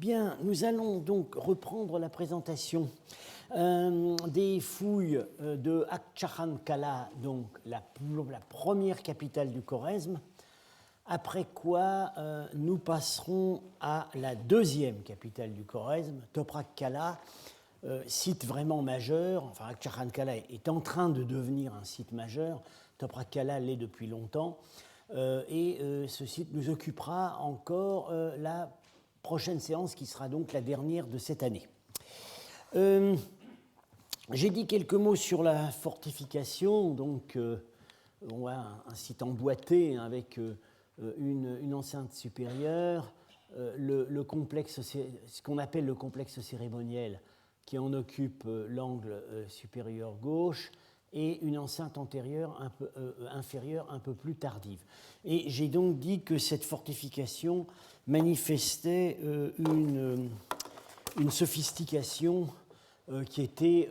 Bien, nous allons donc reprendre la présentation des fouilles de Akçahan-Kala, donc la première capitale du Khorezm, après quoi nous passerons à la deuxième capitale du Khorezm, Toprak-Kala, site vraiment majeur. Enfin, Akçahan-Kala est en train de devenir un site majeur, Toprak-Kala l'est depuis longtemps, et ce site nous occupera encore la prochaine séance qui sera donc la dernière de cette année. J'ai dit quelques mots sur la fortification, donc on voit un site emboîté avec une enceinte supérieure, le complexe, ce qu'on appelle le complexe cérémoniel qui en occupe l'angle supérieur gauche, et une enceinte antérieure inférieure un peu plus tardive. Et j'ai donc dit que cette fortification manifestait une sophistication qui était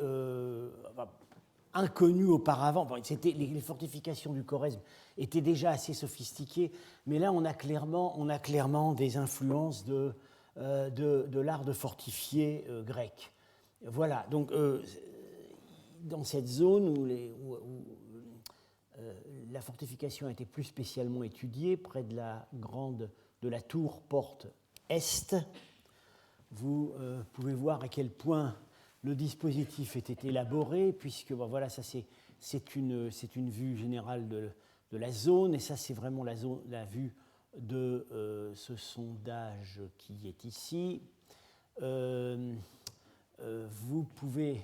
inconnue auparavant. Bon, les fortifications du Khorezm étaient déjà assez sophistiquées, mais là on a clairement des influences de l'art de fortifier grec. Voilà, donc dans cette zone où la fortification a été plus spécialement étudiée, près de la tour porte est, vous pouvez voir à quel point le dispositif était élaboré, puisque bon, voilà, ça c'est une vue générale de la zone, et ça c'est vraiment la vue de ce sondage qui est ici. Vous pouvez,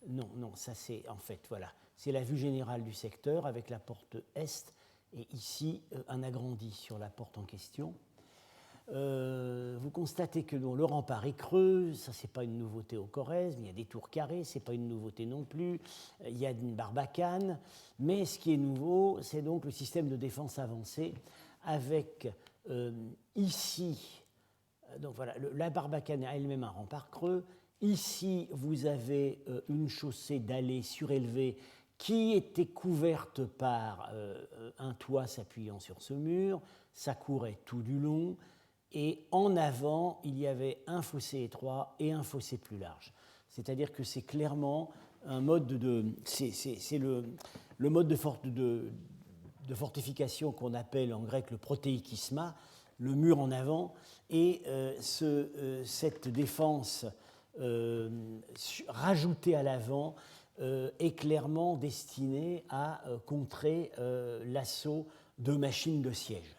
non, ça c'est en fait, voilà, c'est la vue générale du secteur avec la porte est, et ici un agrandi sur la porte en question. Vous constatez que le rempart est creux, ça c'est pas une nouveauté au Khorezm, il y a des tours carrées, c'est pas une nouveauté non plus, il y a une barbacane, mais ce qui est nouveau, c'est donc le système de défense avancée avec ici, donc voilà, la barbacane a elle-même un rempart creux. Ici, vous avez une chaussée dallée surélevée qui était couverte par un toit s'appuyant sur ce mur. Ça courait tout du long. Et en avant, il y avait un fossé étroit et un fossé plus large. C'est-à-dire que c'est clairement un mode c'est le mode de fortification qu'on appelle en grec le protéikisma, le mur en avant, et cette défense rajoutée à l'avant est clairement destinée à contrer l'assaut de machines de siège,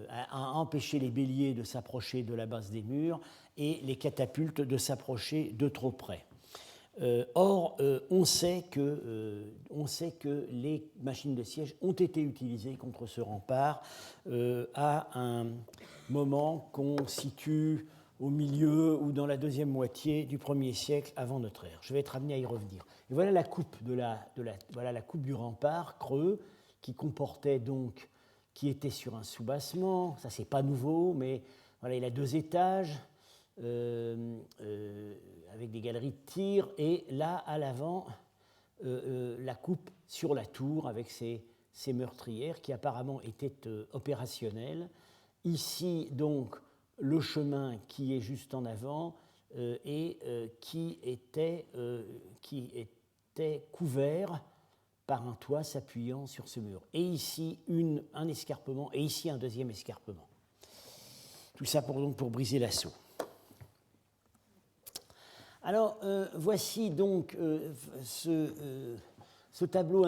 à empêcher les béliers de s'approcher de la base des murs et les catapultes de s'approcher de trop près. Or, on sait que les machines de siège ont été utilisées contre ce rempart à un moment qu'on situe au milieu ou dans la deuxième moitié du 1er siècle avant notre ère. Je vais être amené à y revenir. Et voilà la coupe, voilà la coupe du rempart creux qui comportait donc, qui était sur un soubassement. Ça, c'est pas nouveau, mais voilà, il a 2 étages. Avec des galeries de tir, et là à l'avant la coupe sur la tour avec ces meurtrières qui apparemment étaient opérationnelles. Ici donc le chemin qui est juste en avant et qui était couvert par un toit s'appuyant sur ce mur. Et ici un escarpement, et ici un deuxième escarpement. Tout ça pour briser l'assaut. Alors, voici donc ce tableau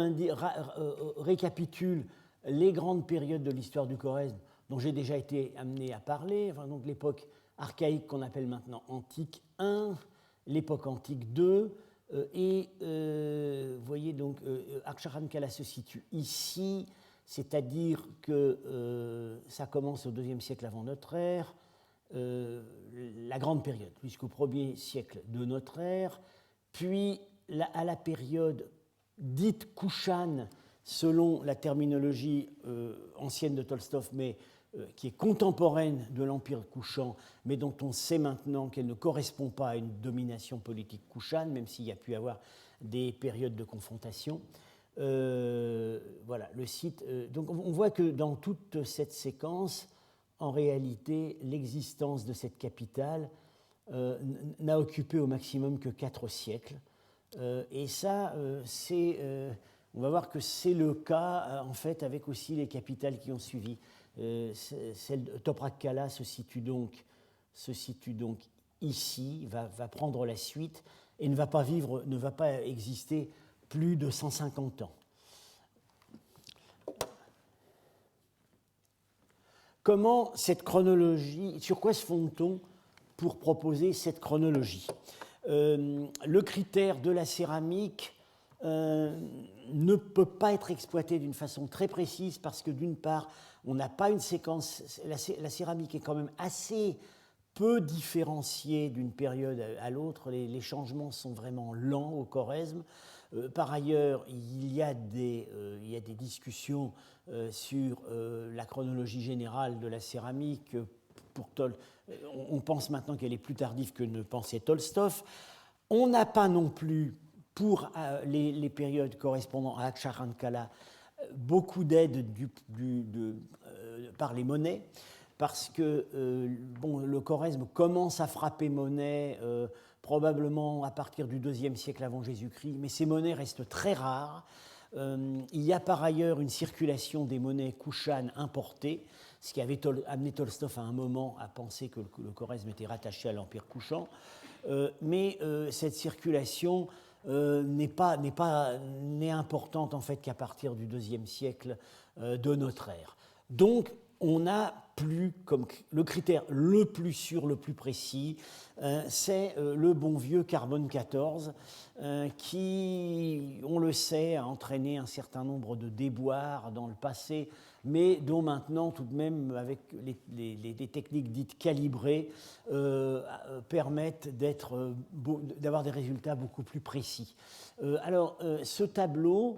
récapitule les grandes périodes de l'histoire du Khorezm dont j'ai déjà été amené à parler, enfin, donc l'époque archaïque qu'on appelle maintenant antique I, l'époque antique II, et vous voyez donc Akçahan-Kala se situe ici, c'est-à-dire que ça commence au IIe siècle avant notre ère, la grande période, jusqu'au 1er siècle de notre ère, puis à la période dite Kouchane, selon la terminologie ancienne de Tolstov, mais qui est contemporaine de l'Empire kouchan, mais dont on sait maintenant qu'elle ne correspond pas à une domination politique kouchane, même s'il y a pu y avoir des périodes de confrontation. Voilà, le site. Donc on voit que dans toute cette séquence, en réalité, l'existence de cette capitale n'a occupé au maximum que 4 siècles. Et ça, on va voir que c'est le cas en fait avec aussi les capitales qui ont suivi. Celle de Toprak-Kala se situe donc ici, va prendre la suite et ne va pas exister plus de 150 ans. Comment cette chronologie, sur quoi se fonde-t-on pour proposer cette chronologie? Le critère de la céramique ne peut pas être exploité d'une façon très précise parce que d'une part, on n'a pas une séquence, la céramique est quand même assez peu différenciée d'une période à l'autre, les changements sont vraiment lents au Khorezm. Par ailleurs, il y a des discussions sur la chronologie générale de la céramique. On pense maintenant qu'elle est plus tardive que ne pensait Tolstov. On n'a pas non plus, pour les périodes correspondant à Aksharankala, beaucoup d'aide par les monnaies, parce que le Khorezm commence à frapper monnaie probablement à partir du IIe siècle avant Jésus-Christ, mais ces monnaies restent très rares. Il y a par ailleurs une circulation des monnaies kushanes importées, ce qui avait amené Tolstov à un moment à penser que le Khorezm était rattaché à l'Empire kushan. Mais cette circulation n'est importante en fait qu'à partir du IIe siècle de notre ère. Donc, on n'a plus comme le critère le plus sûr, le plus précis, c'est le bon vieux carbone 14 qui, on le sait, a entraîné un certain nombre de déboires dans le passé, mais dont maintenant, tout de même, avec les techniques dites calibrées, permettent d'avoir des résultats beaucoup plus précis. Alors, ce tableau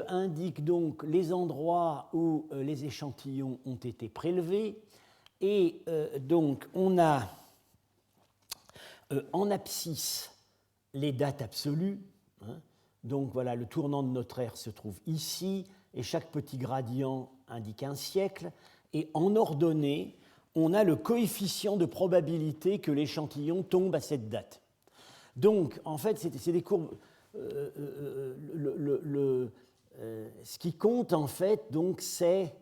indique donc les endroits où les échantillons ont été prélevés. Et donc, on a en abscisse les dates absolues. Hein. Donc, voilà, le tournant de notre ère se trouve ici, et chaque petit gradient indique un siècle. Et en ordonnée, on a le coefficient de probabilité que l'échantillon tombe à cette date. Donc, en fait, c'est des courbes. Ce qui compte en fait, donc, c'est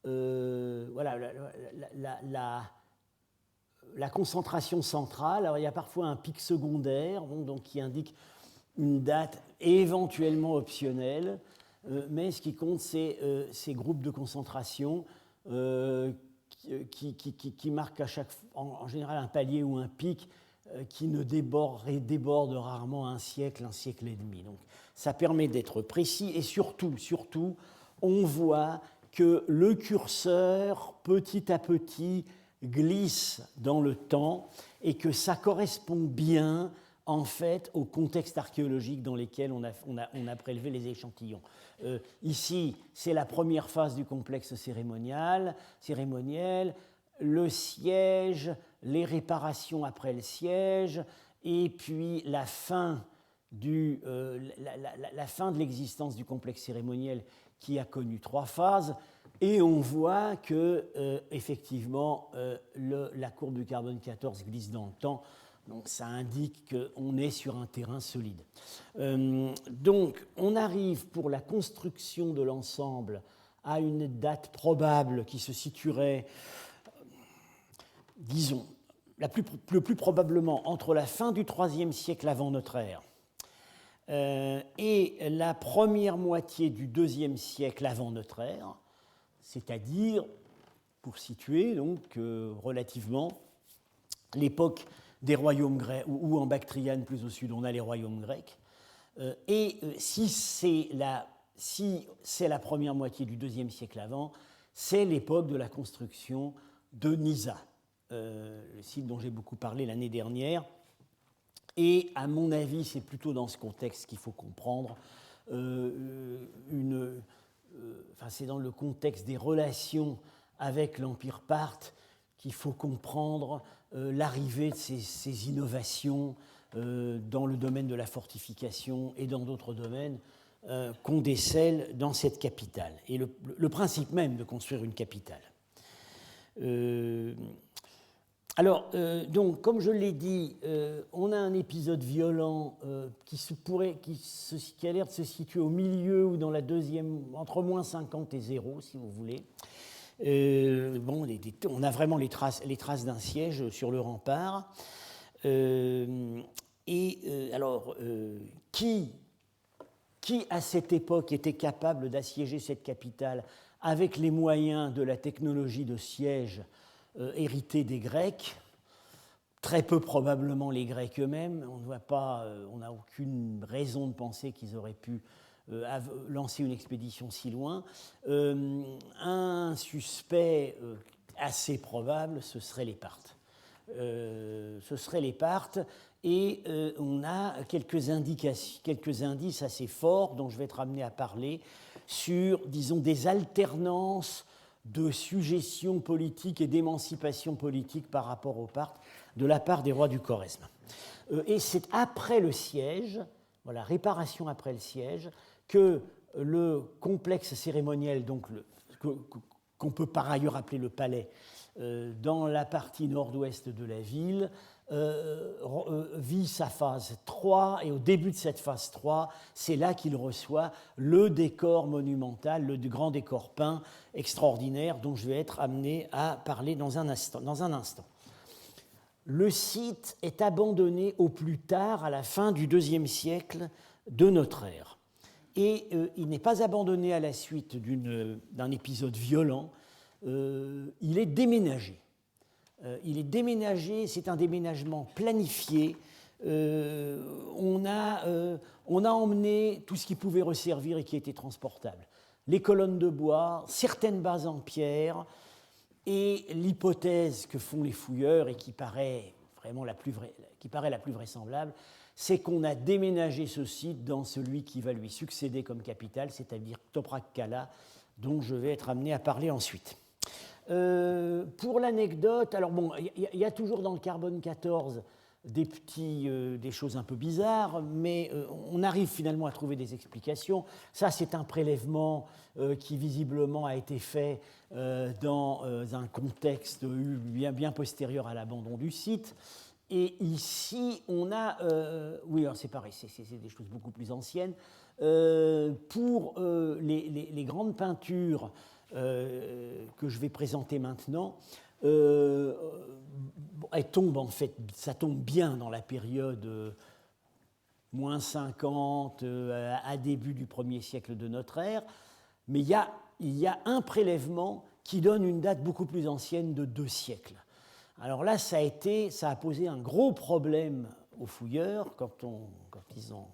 voilà, la concentration centrale. Alors, il y a parfois un pic secondaire, donc, qui indique une date éventuellement optionnelle, mais ce qui compte, c'est ces groupes de concentration qui marquent en général un palier ou un pic qui ne déborde rarement un siècle et demi. Donc, ça permet d'être précis et surtout, on voit que le curseur, petit à petit, glisse dans le temps et que ça correspond bien, en fait, au contexte archéologique dans lequel on a prélevé les échantillons. Ici, c'est la première phase du complexe cérémoniel, le siège, les réparations après le siège, et puis la fin de l'existence du complexe cérémoniel qui a connu 3 phases, et on voit que effectivement la courbe du carbone 14 glisse dans le temps, donc ça indique qu'on est sur un terrain solide. Donc on arrive pour la construction de l'ensemble à une date probable qui se situerait, disons, le plus probablement entre la fin du IIIe siècle avant notre ère et la première moitié du IIe siècle avant notre ère, c'est-à-dire, pour situer donc relativement, l'époque des royaumes grecs, ou en Bactriane plus au sud, on a les royaumes grecs. Et si c'est la première moitié du IIe siècle avant, c'est l'époque de la construction de Nisa, le site dont j'ai beaucoup parlé l'année dernière. Et à mon avis, c'est plutôt dans ce contexte qu'il faut comprendre c'est dans le contexte des relations avec l'Empire parthe qu'il faut comprendre l'arrivée de ces innovations dans le domaine de la fortification et dans d'autres domaines. qu'on décèle dans cette capitale, et le principe même de construire une capitale. Donc, comme je l'ai dit, on a un épisode violent qui a l'air de se situer au milieu ou dans la deuxième, entre moins 50 et 0, si vous voulez. On a vraiment les traces d'un siège sur le rempart. Qui, à cette époque, était capable d'assiéger cette capitale avec les moyens de la technologie de siège héritée des Grecs? Très peu probablement les Grecs eux-mêmes. On n'a aucune raison de penser qu'ils auraient pu lancer une expédition si loin. Un suspect assez probable, ce serait les Parthes. Et on a quelques indices assez forts dont je vais être amené à parler sur, disons, des alternances de suggestion politique et d'émancipation politique par rapport aux Parthes de la part des rois du Khorezm. Et c'est après le siège, voilà, réparation après le siège, que le complexe cérémoniel, donc qu'on peut par ailleurs appeler le palais, dans la partie nord-ouest de la ville, vit sa phase 3, et au début de cette phase 3, c'est là qu'il reçoit le décor monumental, le grand décor peint extraordinaire dont je vais être amené à parler dans un instant. Le site est abandonné au plus tard, à la fin du IIe siècle de notre ère. Et il n'est pas abandonné à la suite d'un épisode violent, il est déménagé. C'est un déménagement planifié. On a emmené tout ce qui pouvait resservir et qui était transportable. Les colonnes de bois, certaines bases en pierre, et l'hypothèse que font les fouilleurs et qui paraît vraiment la plus vraisemblable, c'est qu'on a déménagé ce site dans celui qui va lui succéder comme capitale, c'est-à-dire Toprak-Kala, dont je vais être amené à parler ensuite. Pour l'anecdote, alors bon, il y a toujours dans le carbone 14 des choses un peu bizarres, mais on arrive finalement à trouver des explications. Ça, c'est un prélèvement qui visiblement a été fait dans un contexte bien postérieur à l'abandon du site. Et ici, on a... oui, alors c'est pareil, c'est des choses beaucoup plus anciennes. Pour les grandes peintures que je vais présenter maintenant, ça tombe bien dans la période moins 50 à début du 1er siècle de notre ère, mais il y a un prélèvement qui donne une date beaucoup plus ancienne de 2 siècles. Alors là, ça a posé un gros problème aux fouilleurs quand ils ont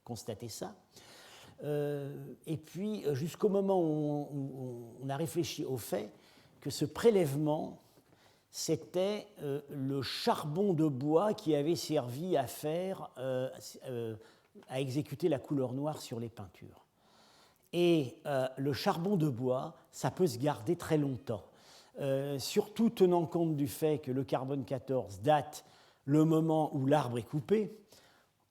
constaté ça. Et puis, jusqu'au moment où on a réfléchi au fait que ce prélèvement, c'était le charbon de bois qui avait servi à exécuter la couleur noire sur les peintures. Et le charbon de bois, ça peut se garder très longtemps, surtout tenant compte du fait que le carbone 14 date le moment où l'arbre est coupé.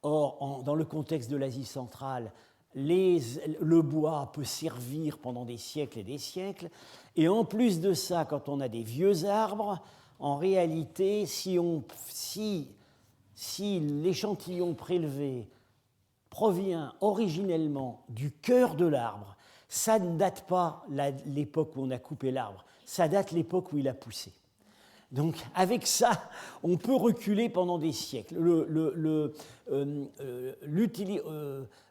Or, dans le contexte de l'Asie centrale, le bois peut servir pendant des siècles et des siècles. Et en plus de ça, quand on a des vieux arbres, en réalité, si l'échantillon prélevé provient originellement du cœur de l'arbre, ça ne date pas l'époque où on a coupé l'arbre, ça date l'époque où il a poussé. Donc, avec ça, on peut reculer pendant des siècles.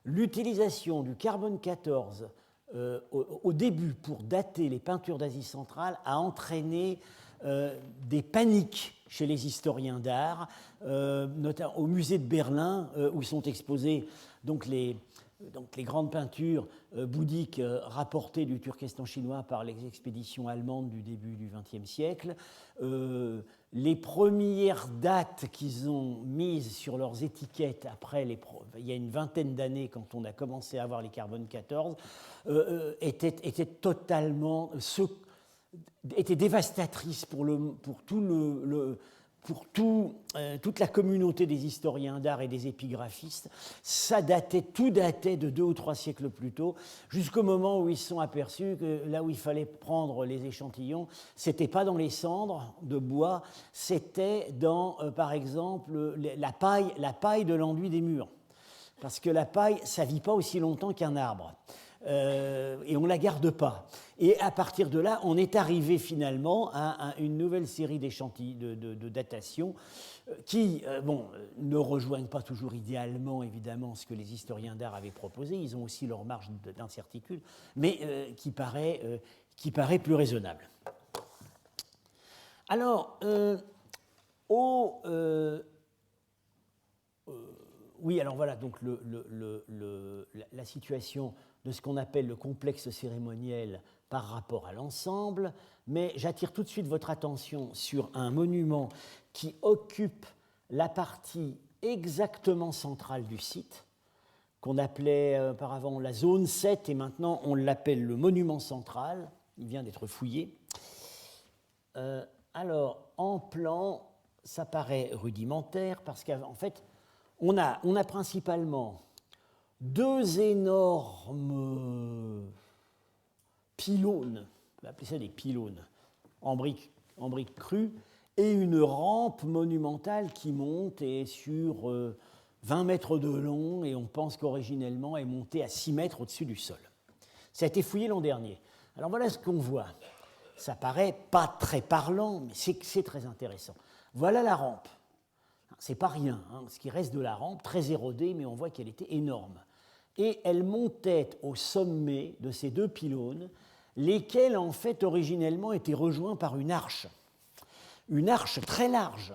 L'utilisation du carbone 14 au début pour dater les peintures d'Asie centrale a entraîné des paniques chez les historiens d'art, notamment au musée de Berlin, où sont exposées donc les grandes peintures bouddhiques rapportées du Turkestan chinois par les expéditions allemandes du début du XXe siècle. Les premières dates qu'ils ont mises sur leurs étiquettes il y a une vingtaine d'années, quand on a commencé à avoir les carbone 14, étaient dévastatrices pour pour toute la communauté des historiens d'art et des épigraphistes, tout datait de 2 ou 3 siècles plus tôt, jusqu'au moment où ils se sont aperçus que là où il fallait prendre les échantillons, c'était pas dans les cendres de bois, c'était dans, par exemple, la paille de l'enduit des murs. Parce que la paille, ça ne vit pas aussi longtemps qu'un arbre. Et on ne la garde pas. Et à partir de là, on est arrivé finalement à une nouvelle série d'échantillons, de datations qui, ne rejoignent pas toujours idéalement, évidemment, ce que les historiens d'art avaient proposé. Ils ont aussi leur marge d'incertitude, mais qui paraît plus raisonnable. Alors, oui, alors voilà, donc la situation de ce qu'on appelle le complexe cérémoniel par rapport à l'ensemble, mais j'attire tout de suite votre attention sur un monument qui occupe la partie exactement centrale du site, qu'on appelait auparavant la zone 7, et maintenant on l'appelle le monument central, il vient d'être fouillé. Alors, en plan, ça paraît rudimentaire, parce qu'en fait, on a principalement 2 énormes pylônes, on va appeler ça des pylônes, en briques crues, et une rampe monumentale qui monte et est sur 20 mètres de long, et on pense qu'originellement elle est montée à 6 mètres au-dessus du sol. Ça a été fouillé l'an dernier. Alors voilà ce qu'on voit. Ça paraît pas très parlant, mais c'est très intéressant. Voilà la rampe. C'est pas rien, hein, ce qui reste de la rampe, très érodée, mais on voit qu'elle était énorme. Et elle montait au sommet de ces 2 pylônes, lesquels en fait originellement étaient rejoints par une arche très large.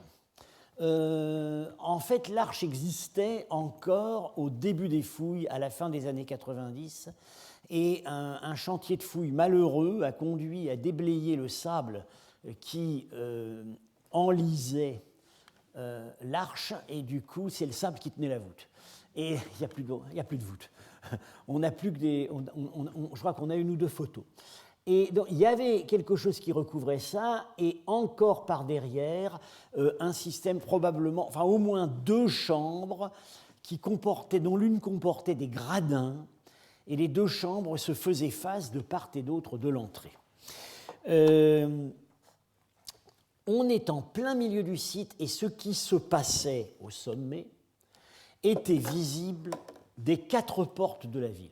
En fait, l'arche existait encore au début des fouilles, à la fin des années 90, et un chantier de fouilles malheureux a conduit à déblayer le sable qui enlisait l'arche, et du coup, c'est le sable qui tenait la voûte. Et il n'y a plus de voûte. On n'a plus que je crois qu'on a 1 ou 2 photos. Et donc, il y avait quelque chose qui recouvrait ça, et encore par derrière, un système probablement, enfin au moins 2 chambres dont l'une comportait des gradins, et les 2 chambres se faisaient face de part et d'autre de l'entrée. On est en plein milieu du site, et ce qui se passait au sommet était visible des 4 portes de la ville.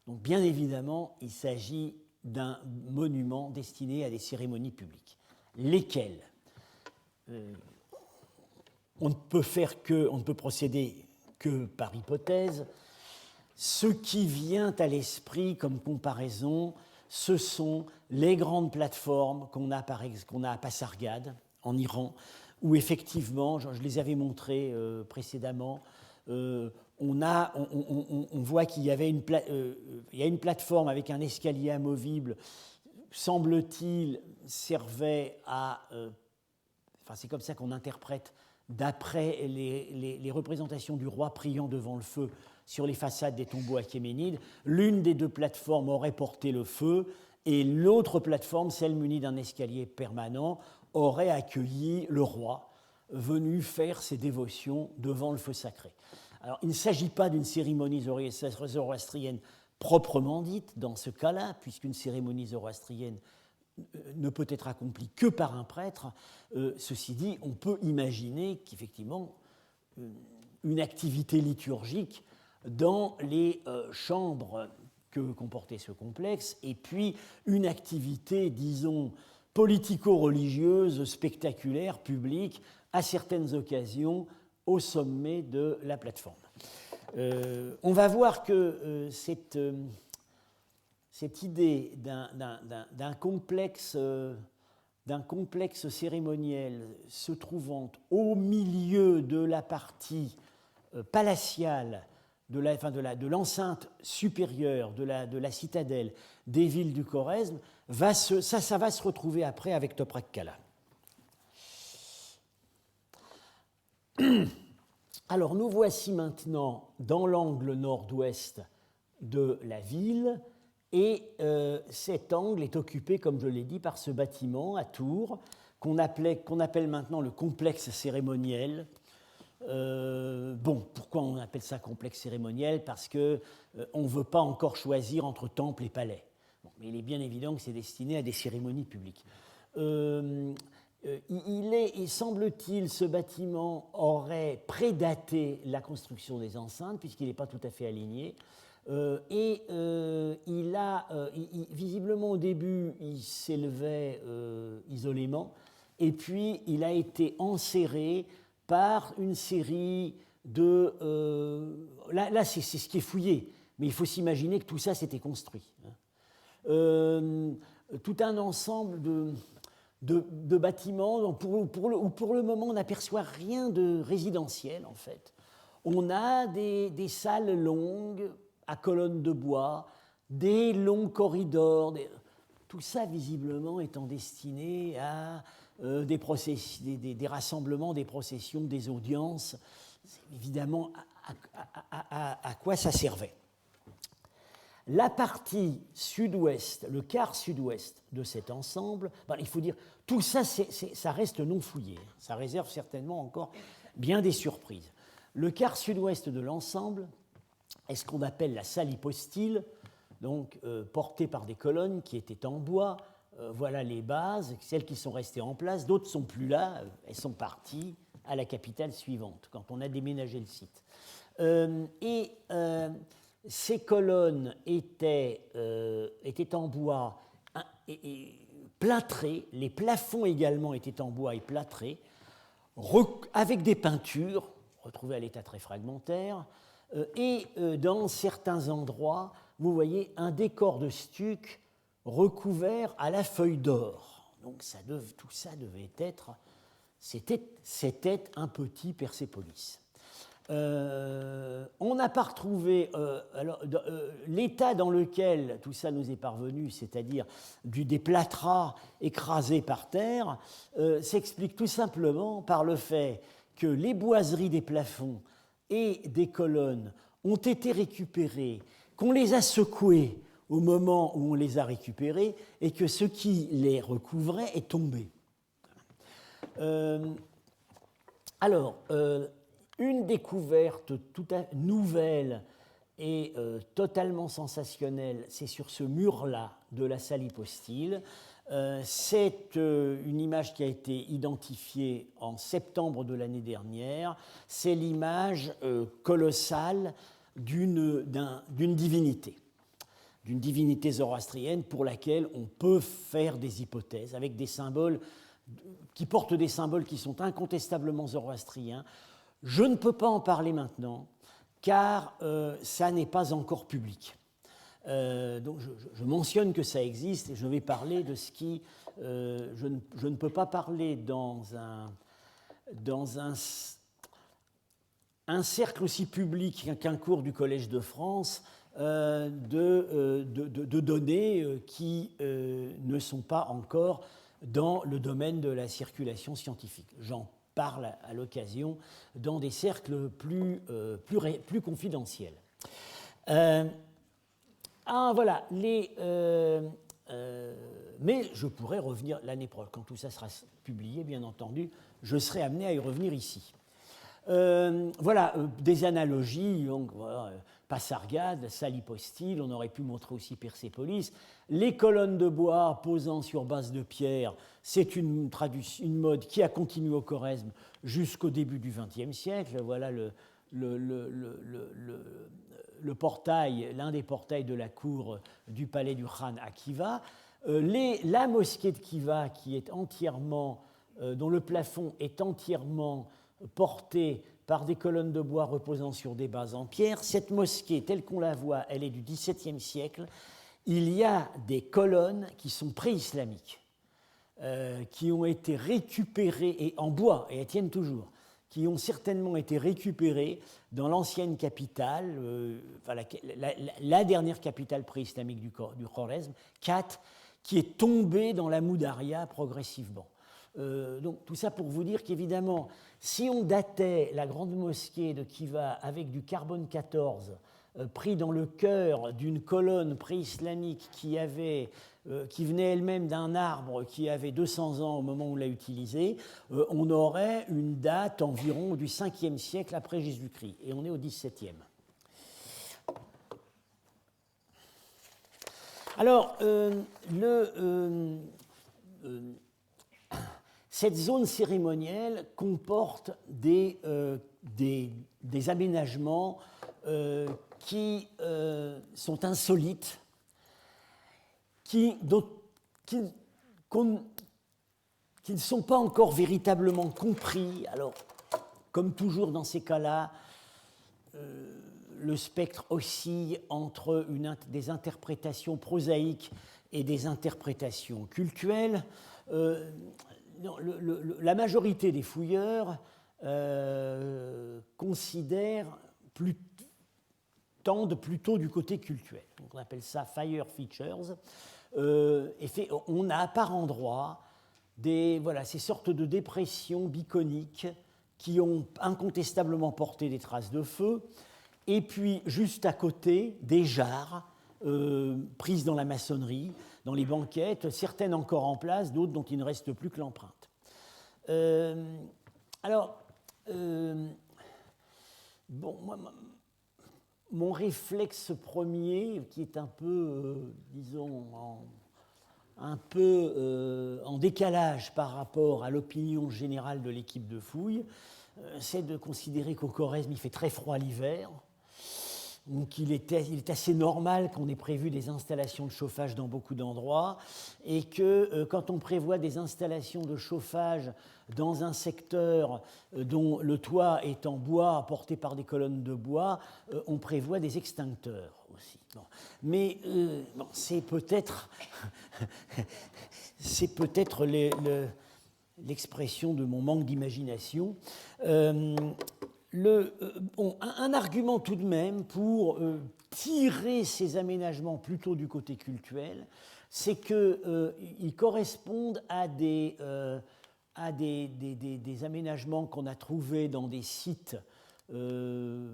Donc bien évidemment, il s'agit d'un monument destiné à des cérémonies publiques. Lesquelles on ne peut procéder que par hypothèse. Ce qui vient à l'esprit comme comparaison, ce sont les grandes plateformes qu'on a à Pasargad, en Iran, où effectivement, je les avais montrées précédemment, on voit qu'il y avait une plateforme avec un escalier amovible, semble-t-il, servait à... c'est comme ça qu'on interprète, d'après les représentations du roi priant devant le feu sur les façades des tombeaux achéménides. L'une des 2 plateformes aurait porté le feu, et l'autre plateforme, celle munie d'un escalier permanent, aurait accueilli le roi venu faire ses dévotions devant le feu sacré. Alors, il ne s'agit pas d'une cérémonie zoroastrienne proprement dite dans ce cas-là, puisqu'une cérémonie zoroastrienne ne peut être accomplie que par un prêtre. Ceci dit, on peut imaginer qu'effectivement, une activité liturgique dans les chambres que comportait ce complexe, et puis une activité, disons, politico-religieuse, spectaculaire, publique, à certaines occasions, au sommet de la plateforme. On va voir que cette idée d'un complexe cérémoniel se trouvant au milieu de la partie palatiale de l'enceinte supérieure de la citadelle des villes du Khorezm, ça va se retrouver après avec Toprak-Kala. Alors nous voici maintenant dans l'angle nord-ouest de la ville, et cet angle est occupé, comme je l'ai dit, par ce bâtiment à tours qu'on appelle maintenant le complexe cérémoniel. Pourquoi on appelle ça complexe cérémoniel? Parce qu'on ne veut pas encore choisir entre temple et palais. Mais il est bien évident que c'est destiné à des cérémonies publiques. Il semble-t-il, ce bâtiment aurait prédaté la construction des enceintes, puisqu'il n'est pas tout à fait aligné. Visiblement, au début, il s'élevait isolément, et puis il a été enserré par une série de... là c'est ce qui est fouillé, mais il faut s'imaginer que tout ça s'était construit. Tout un ensemble de bâtiments où pour le moment on n'aperçoit rien de résidentiel en fait. On a des salles longues à colonnes de bois, des longs corridors, tout ça visiblement étant destiné à des rassemblements, des processions, des audiences. C'est évidemment à quoi ça servait. La partie sud-ouest, le quart sud-ouest de cet ensemble, il faut dire, tout ça, ça reste non fouillé. Ça réserve certainement encore bien des surprises. Le quart sud-ouest de l'ensemble est ce qu'on appelle la salle hypostyle, donc portée par des colonnes qui étaient en bois. Voilà les bases, celles qui sont restées en place. D'autres ne sont plus là, elles sont parties à la capitale suivante, quand on a déménagé le site. Ces colonnes étaient en bois et plâtrées, les plafonds également étaient en bois et plâtrés, avec des peintures, retrouvées à l'état très fragmentaire, dans certains endroits, vous voyez un décor de stuc recouvert à la feuille d'or. Donc tout ça devait être... C'était un petit Persépolis. On n'a pas retrouvé l'état dans lequel tout ça nous est parvenu, c'est-à-dire des plâtras écrasés par terre, s'explique tout simplement par le fait que les boiseries des plafonds et des colonnes ont été récupérées, qu'on les a secouées au moment où on les a récupérées et que ce qui les recouvrait est tombé. Une découverte tout à nouvelle et totalement sensationnelle, c'est sur ce mur-là de la salle hypostyle. C'est une image qui a été identifiée en septembre de l'année dernière. C'est l'image colossale d'une divinité zoroastrienne pour laquelle on peut faire des hypothèses avec des symboles qui portent des symboles qui sont incontestablement zoroastriens. Je ne peux pas en parler maintenant, car ça n'est pas encore public. Donc je mentionne que ça existe et je vais parler de ce qui... je ne peux pas parler dans un cercle aussi public qu'un cours du Collège de France de données qui ne sont pas encore dans le domaine de la circulation scientifique. J'en parle à l'occasion dans des cercles plus confidentiels. Voilà, mais je pourrais revenir l'année prochaine, quand tout ça sera publié, bien entendu, je serai amené à y revenir ici. Voilà, des analogies, donc, voilà, Passargade, salle hypostyle, on aurait pu montrer aussi Persépolis. Les colonnes de bois posant sur base de pierre, c'est une mode qui a continué au Khorezm jusqu'au début du XXe siècle. Voilà le portail, l'un des portails de la cour du palais du Khan à Khiva. La mosquée de Khiva, qui est entièrement, dont le plafond est entièrement porté par des colonnes de bois reposant sur des bases en pierre. Cette mosquée, telle qu'on la voit, elle est du XVIIe siècle. Il y a des colonnes qui sont pré-islamiques, qui ont été récupérées et en bois, et elles tiennent toujours, qui ont certainement été récupérées dans l'ancienne capitale, la dernière capitale pré-islamique du Khorezm, Khat, qui est tombée dans la Moudaria progressivement. Donc tout ça pour vous dire qu'évidemment, si on datait la grande mosquée de Khiva avec du carbone 14 pris dans le cœur d'une colonne pré-islamique qui avait qui venait elle-même d'un arbre qui avait 200 ans au moment où on l'a utilisé, on aurait une date environ du 5e siècle après Jésus-Christ, et on est au 17e. Alors, cette zone cérémonielle comporte des aménagements qui sont insolites, qui ne sont pas encore véritablement compris. Alors, comme toujours dans ces cas-là, le spectre oscille entre des interprétations prosaïques et des interprétations cultuelles. La majorité des fouilleurs tendent plutôt du côté cultuel. Donc on appelle ça fire features. On a par endroits ces sortes de dépressions biconiques qui ont incontestablement porté des traces de feu, et puis juste à côté des jarres prises dans la maçonnerie, dans les banquettes, certaines encore en place, d'autres dont il ne reste plus que l'empreinte. Mon réflexe premier, qui est un peu, en décalage par rapport à l'opinion générale de l'équipe de fouille, c'est de considérer qu'au Khorezm, il fait très froid l'hiver. Donc il est assez normal qu'on ait prévu des installations de chauffage dans beaucoup d'endroits, et que quand on prévoit des installations de chauffage dans un secteur dont le toit est en bois porté par des colonnes de bois, on prévoit des extincteurs aussi. Bon. Mais c'est peut-être l'expression de mon manque d'imagination. Un argument tout de même pour tirer ces aménagements plutôt du côté cultuel, c'est qu'ils correspondent à des aménagements qu'on a trouvés dans des sites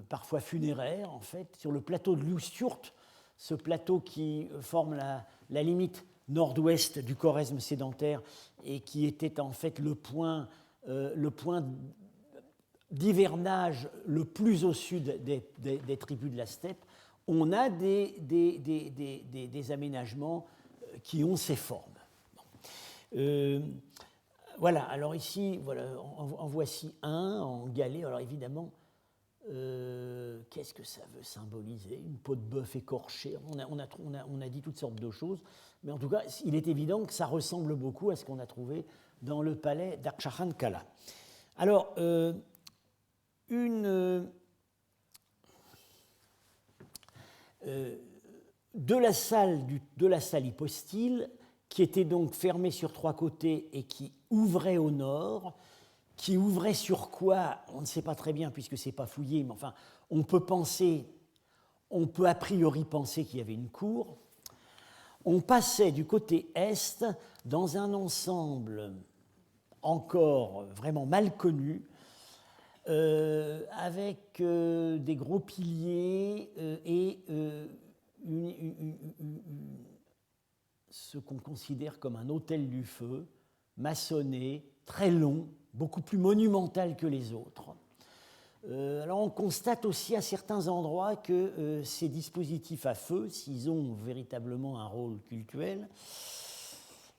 parfois funéraires, en fait, sur le plateau de Lustjurt, ce plateau qui forme la limite nord-ouest du Khorezm sédentaire et qui était en fait le point d'hivernage le plus au sud des tribus de la steppe. On a des aménagements qui ont ces formes. Voilà, alors ici, en voici un en galets. Alors évidemment, qu'est-ce que ça veut symboliser? Une peau de bœuf écorchée. On a dit toutes sortes de choses, mais en tout cas, il est évident que ça ressemble beaucoup à ce qu'on a trouvé dans le palais d'Artsakhan Kala. Alors, de la salle hypostyle, qui était donc fermée sur 3 côtés et qui ouvrait au nord, qui ouvrait sur quoi? On ne sait pas très bien puisque ce n'est pas fouillé, mais enfin, on peut a priori penser qu'il y avait une cour. On passait du côté est dans un ensemble encore vraiment mal connu, avec des gros piliers et ce qu'on considère comme un autel du feu, maçonné, très long, beaucoup plus monumental que les autres. Alors on constate aussi à certains endroits que ces dispositifs à feu, s'ils ont véritablement un rôle cultuel,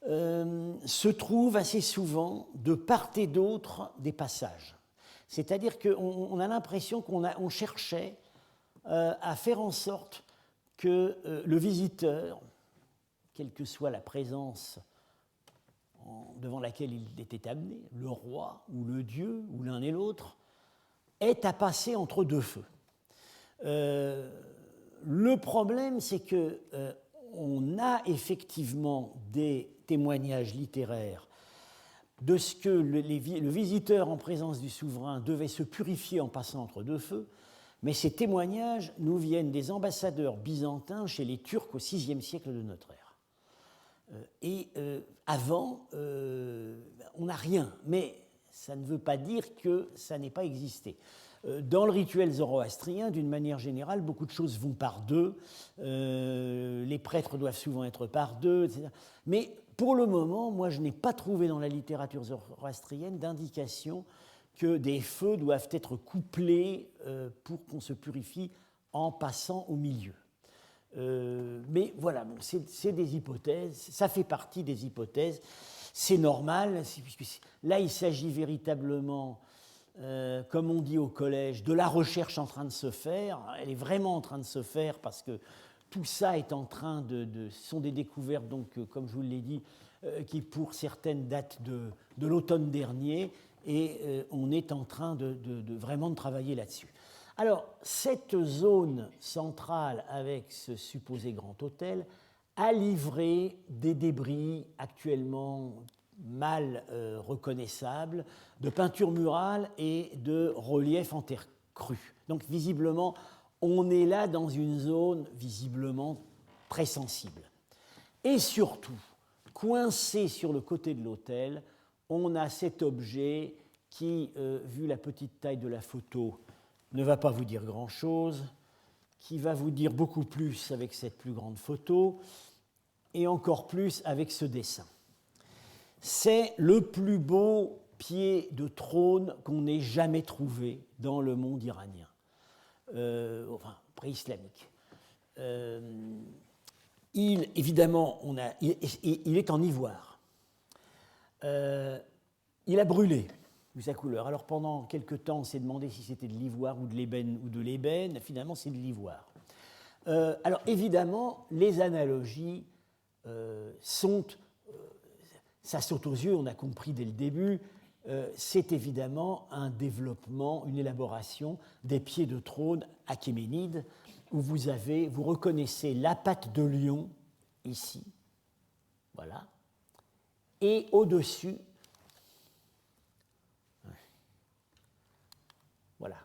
se trouvent assez souvent de part et d'autre des passages. C'est-à-dire qu'on a l'impression qu'on cherchait à faire en sorte que le visiteur, quelle que soit la présence devant laquelle il était amené, le roi ou le dieu ou l'un et l'autre, ait à passer entre deux feux. Le problème, c'est qu'on a effectivement des témoignages littéraires de ce que le visiteur en présence du souverain devait se purifier en passant entre deux feux, mais ces témoignages nous viennent des ambassadeurs byzantins chez les Turcs au VIe siècle de notre ère. Avant, on n'a rien, mais ça ne veut pas dire que ça n'ait pas existé. Dans le rituel zoroastrien, d'une manière générale, beaucoup de choses vont par deux. Les prêtres doivent souvent être par deux, etc. Mais pour le moment, moi, je n'ai pas trouvé dans la littérature zoroastrienne d'indication que des feux doivent être couplés pour qu'on se purifie en passant au milieu. Mais voilà, bon, c'est des hypothèses, ça fait partie des hypothèses, c'est normal, puisque là il s'agit véritablement, comme on dit au collège, de la recherche en train de se faire. Elle est vraiment en train de se faire parce que tout ça est en train ce sont des découvertes, donc, comme je vous l'ai dit, qui pour certaines datent de l'automne dernier, et on est en train vraiment de travailler là-dessus. Alors, cette zone centrale avec ce supposé grand hôtel a livré des débris actuellement mal reconnaissables de peintures murales et de reliefs en terre crue. Donc, visiblement, on est là dans une zone visiblement très sensible. Et surtout, coincé sur le côté de l'hôtel, on a cet objet qui, vu la petite taille de la photo, ne va pas vous dire grand-chose, qui va vous dire beaucoup plus avec cette plus grande photo, et encore plus avec ce dessin. C'est le plus beau pied de trône qu'on ait jamais trouvé dans le monde iranien, enfin pré-islamique. Évidemment, il est en ivoire. Il a brûlé, vu sa couleur. Alors pendant quelque temps, on s'est demandé si c'était de l'ivoire ou de l'ébène. Finalement, c'est de l'ivoire. Alors évidemment, les analogies sont... ça saute aux yeux, on a compris dès le début. C'est évidemment un développement, une élaboration des pieds de trône achéménides, où vous reconnaissez la patte de lion, ici, voilà, et au-dessus, voilà,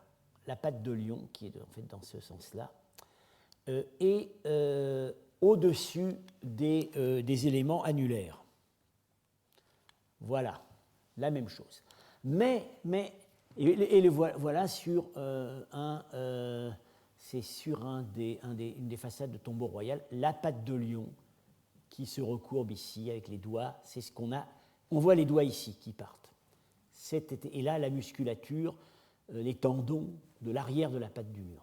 la patte de lion, qui est en fait dans ce sens-là, et au-dessus des éléments annulaires. Voilà, la même chose. Voilà sur c'est sur une des façades de tombeau royal, la patte de lion qui se recourbe ici avec les doigts. C'est ce qu'on a. On voit les doigts ici qui partent. Et là, la musculature, les tendons de l'arrière de la patte du lion.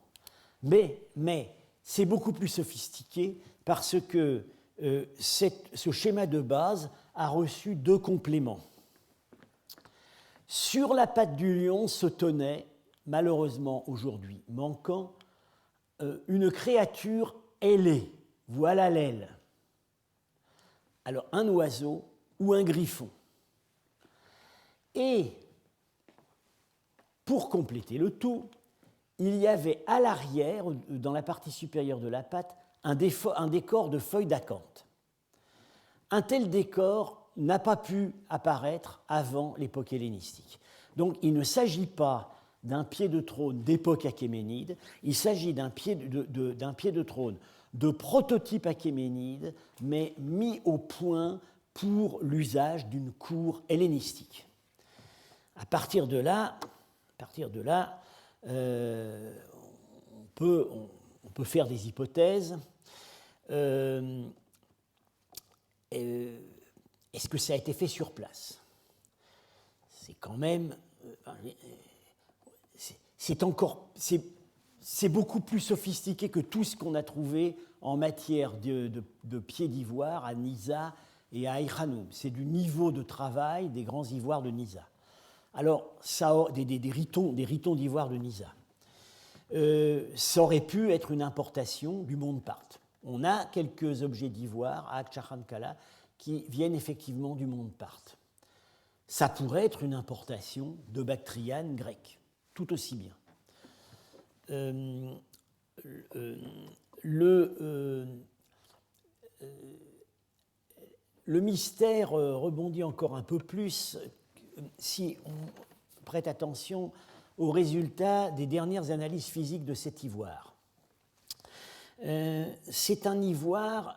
Mais c'est beaucoup plus sophistiqué parce que ce schéma de base a reçu deux compléments. Sur la patte du lion se tenait, malheureusement aujourd'hui manquant, une créature ailée, voilà l'aile. Alors un oiseau ou un griffon. Et pour compléter le tout, il y avait à l'arrière, dans la partie supérieure de la patte, un décor de feuilles d'acanthe. Un tel décor n'a pas pu apparaître avant l'époque hellénistique. Donc il ne s'agit pas d'un pied de trône d'époque achéménide, il s'agit d'un pied de trône de prototype achéménide, mais mis au point pour l'usage d'une cour hellénistique. À partir de là, on peut faire des hypothèses. Est-ce que ça a été fait sur place? C'est quand même... c'est beaucoup plus sophistiqué que tout ce qu'on a trouvé en matière de pieds d'ivoire à Nisa et à Aïkhanoum. C'est du niveau de travail des grands ivoires de Nisa. Alors, des ritons d'ivoire de Nisa. Ça aurait pu être une importation du monde parthe. On a quelques objets d'ivoire à Tchahankala qui viennent effectivement du monde parthe. Ça pourrait être une importation de Bactriane grecque, tout aussi bien. Le mystère rebondit encore un peu plus si on prête attention aux résultats des dernières analyses physiques de cet ivoire. C'est un ivoire,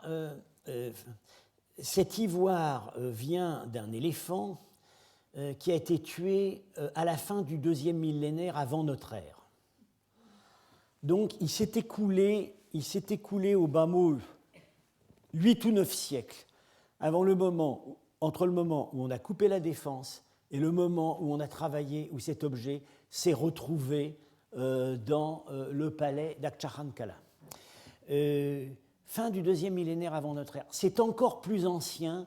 cet ivoire vient d'un éléphant qui a été tué à la fin du 2e millénaire avant notre ère. Donc il s'est écoulé au bas mot 8 ou 9 siècles entre le moment où on a coupé la défense et le moment où on a travaillé, où cet objet s'est retrouvé dans le palais d'Akçahankala. Fin du 2e millénaire avant notre ère. C'est encore plus ancien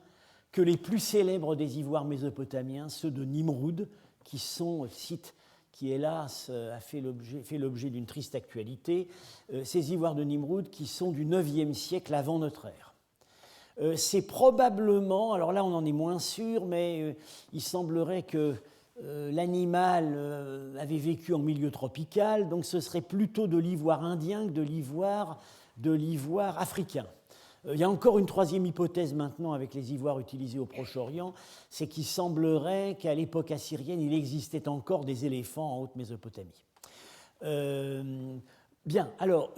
que les plus célèbres des ivoires mésopotamiens, ceux de Nimroud, qui sont site qui, hélas, fait l'objet d'une triste actualité, ces ivoires de Nimroud qui sont du 9e siècle avant notre ère. C'est probablement, alors là on en est moins sûr, mais il semblerait que l'animal avait vécu en milieu tropical, donc ce serait plutôt de l'ivoire indien que de l'ivoire africain. Il y a encore une troisième hypothèse maintenant avec les ivoires utilisés au Proche-Orient, c'est qu'il semblerait qu'à l'époque assyrienne, il existait encore des éléphants en Haute-Mésopotamie. Bien, alors,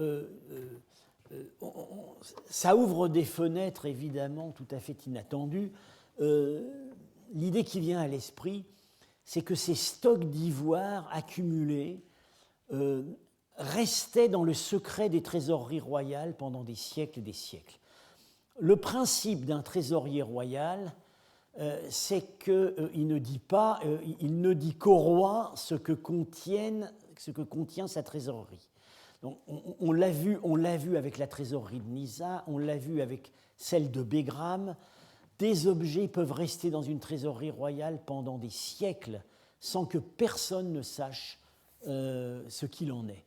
ça ouvre des fenêtres évidemment tout à fait inattendues. L'idée qui vient à l'esprit, c'est que ces stocks d'ivoire accumulés restaient dans le secret des trésoreries royales pendant des siècles et des siècles. Le principe d'un trésorier royal, c'est qu'il ne dit qu'au roi ce que contient sa trésorerie. Donc, on l'a vu avec la trésorerie de Nisa, on l'a vu avec celle de Begram. Des objets peuvent rester dans une trésorerie royale pendant des siècles sans que personne ne sache ce qu'il en est.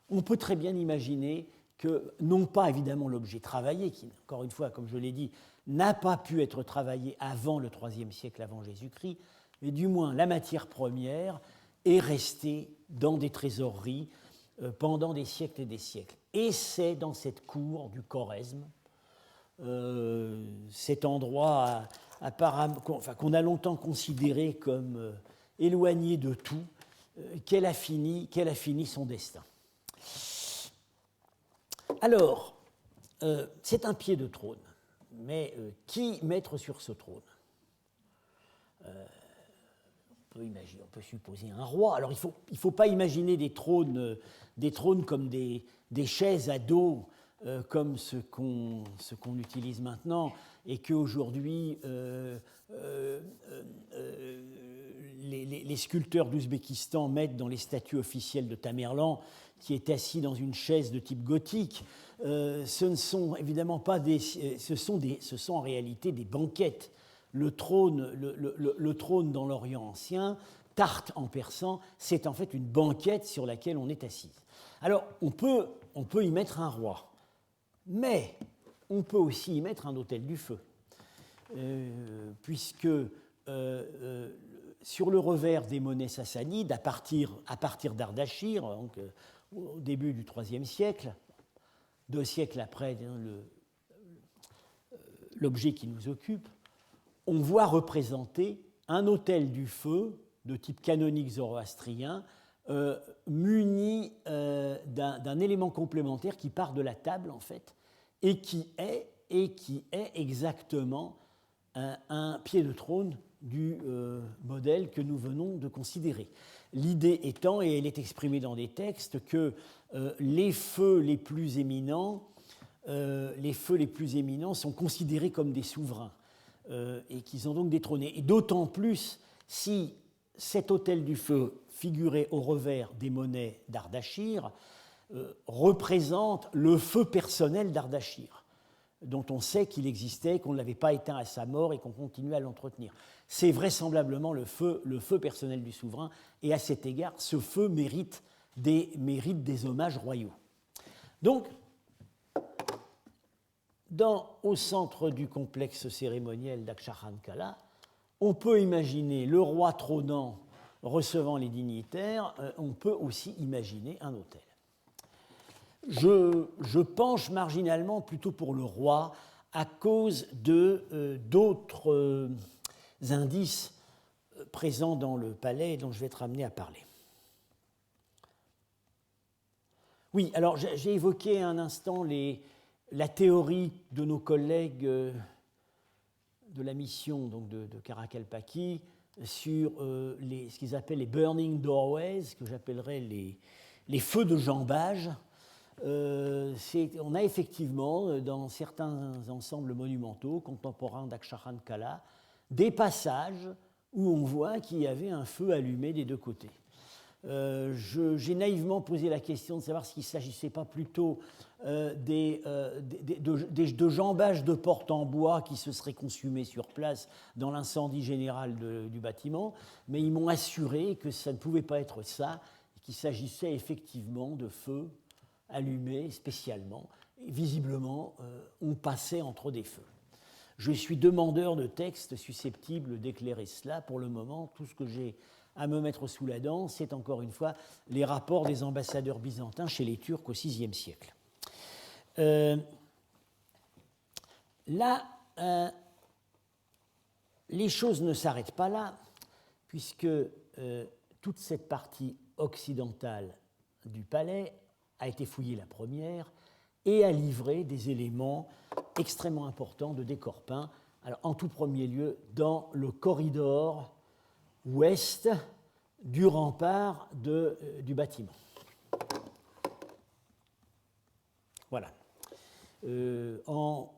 On peut très bien imaginer que, non pas évidemment l'objet travaillé, qui, encore une fois, comme je l'ai dit, n'a pas pu être travaillé avant le IIIe siècle avant Jésus-Christ, mais du moins la matière première est restée dans des trésoreries pendant des siècles et des siècles. Et c'est dans cette cour du Khorezm, cet endroit qu'on a longtemps considéré comme éloigné de tout, qu'elle a fini son destin. Alors, c'est un pied de trône, mais qui mettre sur ce trône ? On peut supposer un roi. Alors, il faut pas imaginer des trônes comme des chaises à dos, comme ce qu'on utilise maintenant, et qu'aujourd'hui, les sculpteurs d'Ouzbékistan mettent dans les statues officielles de Tamerlan, qui est assis dans une chaise de type gothique. Ce ne sont évidemment pas ce sont en réalité des banquettes. Le trône dans l'Orient ancien, tarte en persan, c'est en fait une banquette sur laquelle on est assis. Alors, on peut y mettre un roi, mais on peut aussi y mettre un autel du feu, puisque sur le revers des monnaies sassanides, à partir d'Ardachir, donc, au début du IIIe siècle, 2 siècles après l'objet qui nous occupe, on voit représenter un autel du feu de type canonique zoroastrien, muni d'un élément complémentaire qui part de la table, en fait, et qui est exactement un pied de trône du modèle que nous venons de considérer. L'idée étant, et elle est exprimée dans des textes, que les feux les plus éminents sont considérés comme des souverains et qu'ils ont donc détrôné. Et d'autant plus si cet autel du feu figuré au revers des monnaies d'Ardachir représente le feu personnel d'Ardachir, dont on sait qu'il existait, qu'on ne l'avait pas éteint à sa mort et qu'on continuait à l'entretenir. C'est vraisemblablement le feu personnel du souverain, et à cet égard, ce feu mérite des hommages royaux. Donc, au centre du complexe cérémoniel d'Akçahankala, on peut imaginer le roi trônant recevant les dignitaires, on peut aussi imaginer un autel. Je penche marginalement plutôt pour le roi à cause d'autres indices présents dans le palais dont je vais être amené à parler. Oui, alors j'ai évoqué un instant la théorie de nos collègues de la mission donc de Karakalpaki sur ce qu'ils appellent les burning doorways, que j'appellerais les feux de jambage. On a effectivement, dans certains ensembles monumentaux contemporains d'Aksharan Kala, des passages où on voit qu'il y avait un feu allumé des deux côtés. J'ai naïvement posé la question de savoir s'il ne s'agissait pas plutôt de jambage de portes en bois qui se seraient consumées sur place dans l'incendie général du bâtiment, mais ils m'ont assuré que ça ne pouvait pas être ça, qu'il s'agissait effectivement de feux allumés spécialement. Et visiblement, on passait entre des feux. Je suis demandeur de textes susceptibles d'éclairer cela. Pour le moment, tout ce que j'ai à me mettre sous la dent, c'est encore une fois les rapports des ambassadeurs byzantins chez les Turcs au VIe siècle. Là, les choses ne s'arrêtent pas là, puisque toute cette partie occidentale du palais a été fouillée la première et a livré des éléments extrêmement importants de décor peint. Alors, en tout premier lieu, dans le corridor ouest du rempart du bâtiment. Voilà. En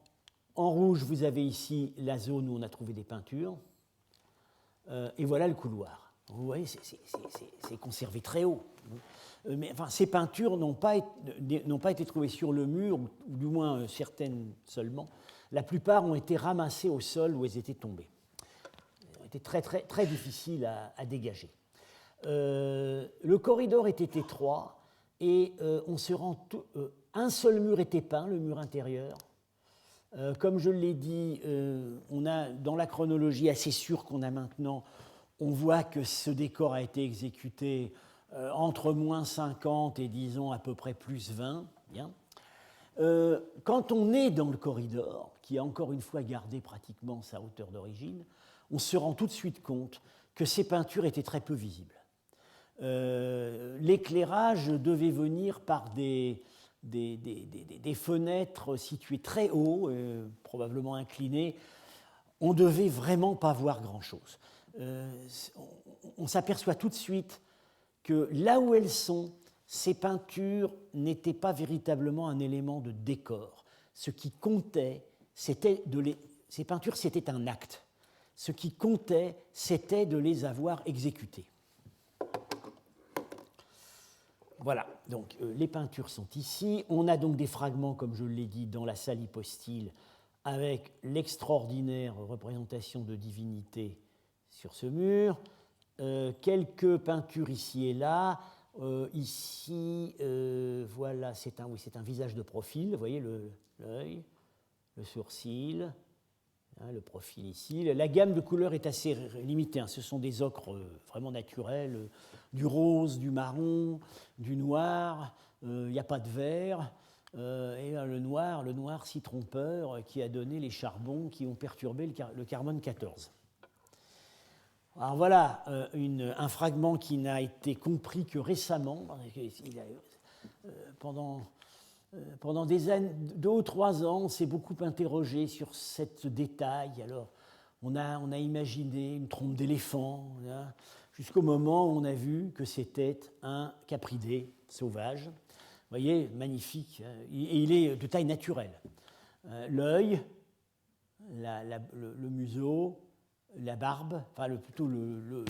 rouge, vous avez ici la zone où on a trouvé des peintures. Et voilà le couloir. Vous voyez, c'est conservé très haut. Mais enfin, ces peintures n'ont pas été trouvées sur le mur, ou du moins certaines seulement. La plupart ont été ramassées au sol où elles étaient tombées. Très, très, très difficile à dégager. Le corridor était étroit et un seul mur était peint, le mur intérieur. Comme je l'ai dit, on a dans la chronologie assez sûre qu'on a maintenant, on voit que ce décor a été exécuté entre moins 50 et disons à peu près plus 20. Bien. Quand on est dans le corridor, qui a encore une fois gardé pratiquement sa hauteur d'origine, on se rend tout de suite compte que ces peintures étaient très peu visibles. L'éclairage devait venir par des fenêtres situées très haut, probablement inclinées. On ne devait vraiment pas voir grand-chose. On s'aperçoit tout de suite que là où elles sont, ces peintures n'étaient pas véritablement un élément de décor. Ce qui comptait, ces peintures, c'était un acte. Ce qui comptait, c'était de les avoir exécutées. Voilà, donc les peintures sont ici. On a donc des fragments, comme je l'ai dit, dans la salle hypostyle, avec l'extraordinaire représentation de divinités sur ce mur. Quelques peintures ici et là. Ici, voilà, c'est un visage de profil. Vous voyez l'œil, le sourcil. Le profil ici. La gamme de couleurs est assez limitée. Ce sont des ocres vraiment naturels, du rose, du marron, du noir. Il n'y a pas de vert. Et le noir si trompeur qui a donné les charbons qui ont perturbé le carbone 14. Alors voilà un fragment qui n'a été compris que récemment. Pendant des années, 2 ou 3 ans, on s'est beaucoup interrogé sur ce détail. Alors, on a imaginé une trompe d'éléphant, jusqu'au moment où on a vu que c'était un capridé sauvage. Vous voyez, magnifique. Et il est de taille naturelle. L'œil, le museau, la barbe, enfin plutôt le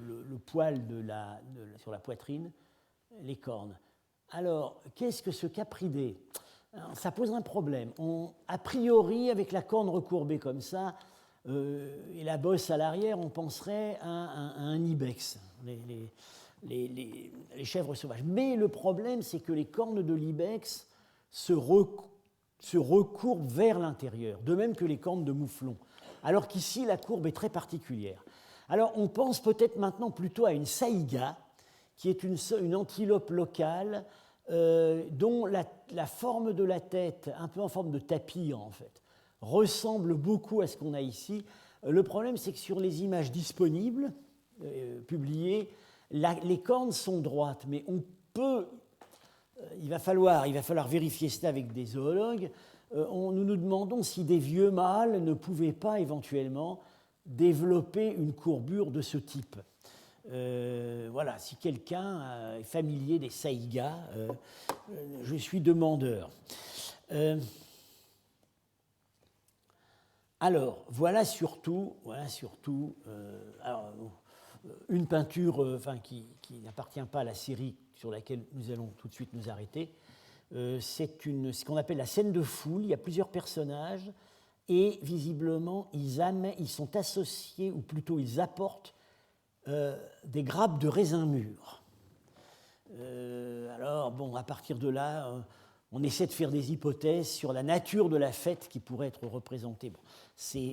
poil sur la poitrine, les cornes. Alors, qu'est-ce que ce capridé ? Ça pose un problème. A priori, avec la corne recourbée comme ça et la bosse à l'arrière, on penserait à un ibex, les chèvres sauvages. Mais le problème, c'est que les cornes de l'ibex se recourbent vers l'intérieur, de même que les cornes de mouflon, alors qu'ici, la courbe est très particulière. Alors, on pense peut-être maintenant plutôt à une saïga, qui est une antilope locale, dont la forme de la tête, un peu en forme de tapir en fait, ressemble beaucoup à ce qu'on a ici. Le problème, c'est que sur les images disponibles, publiées, les cornes sont droites, mais il va falloir vérifier cela avec des zoologues. Nous nous demandons si des vieux mâles ne pouvaient pas éventuellement développer une courbure de ce type. Voilà, si quelqu'un est familier des saïgas, je suis demandeur. Alors, voilà surtout alors, une peinture qui n'appartient pas à la série sur laquelle nous allons tout de suite nous arrêter. C'est ce qu'on appelle la scène de foule. Il y a plusieurs personnages et visiblement ils sont associés, ou plutôt ils apportent des grappes de raisins mûrs. Alors, bon, à partir de là, on essaie de faire des hypothèses sur la nature de la fête qui pourrait être représentée. Bon,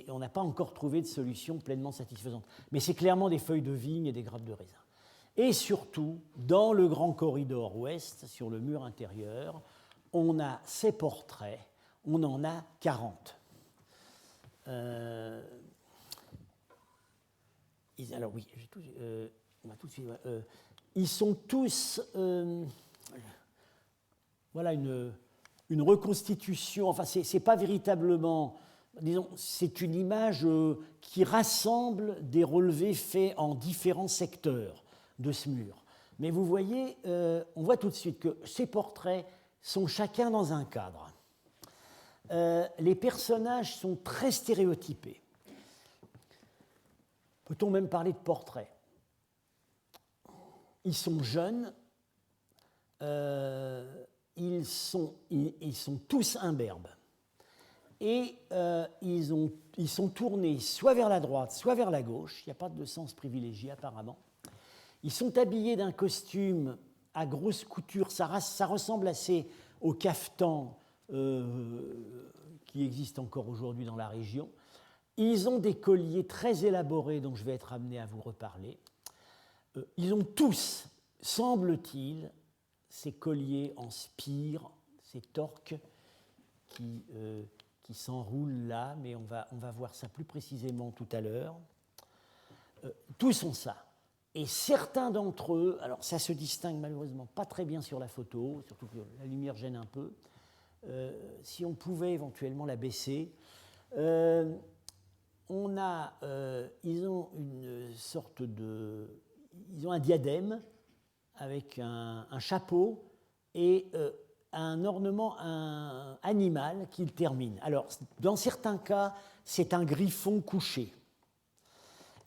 on n'a pas encore trouvé de solution pleinement satisfaisante, mais c'est clairement des feuilles de vigne et des grappes de raisin. Et surtout, dans le grand corridor ouest, sur le mur intérieur, on a ces portraits, on en a 40. Alors oui, on va tout de suite. Ils sont tous, voilà, une reconstitution. Enfin, c'est pas véritablement, disons, c'est une image qui rassemble des relevés faits en différents secteurs de ce mur. Mais vous voyez, on voit tout de suite que ces portraits sont chacun dans un cadre. Les personnages sont très stéréotypés. Peut-on même parler de portraits? Ils sont jeunes, ils sont tous imberbes. Et ils sont tournés soit vers la droite, soit vers la gauche. Il n'y a pas de sens privilégié apparemment. Ils sont habillés d'un costume à grosse couture. Ça ressemble assez au cafetan qui existe encore aujourd'hui dans la région. Ils ont des colliers très élaborés dont je vais être amené à vous reparler. Ils ont tous, semble-t-il, ces colliers en spire, ces torques qui s'enroulent là, mais on va voir ça plus précisément tout à l'heure. Tous ont ça. Et certains d'entre eux, alors ça se distingue malheureusement pas très bien sur la photo, surtout que la lumière gêne un peu. Si on pouvait éventuellement la baisser. Ils ont une sorte de... Ils ont un diadème avec un chapeau et un ornement animal qu'ils terminent. Alors, dans certains cas, c'est un griffon couché.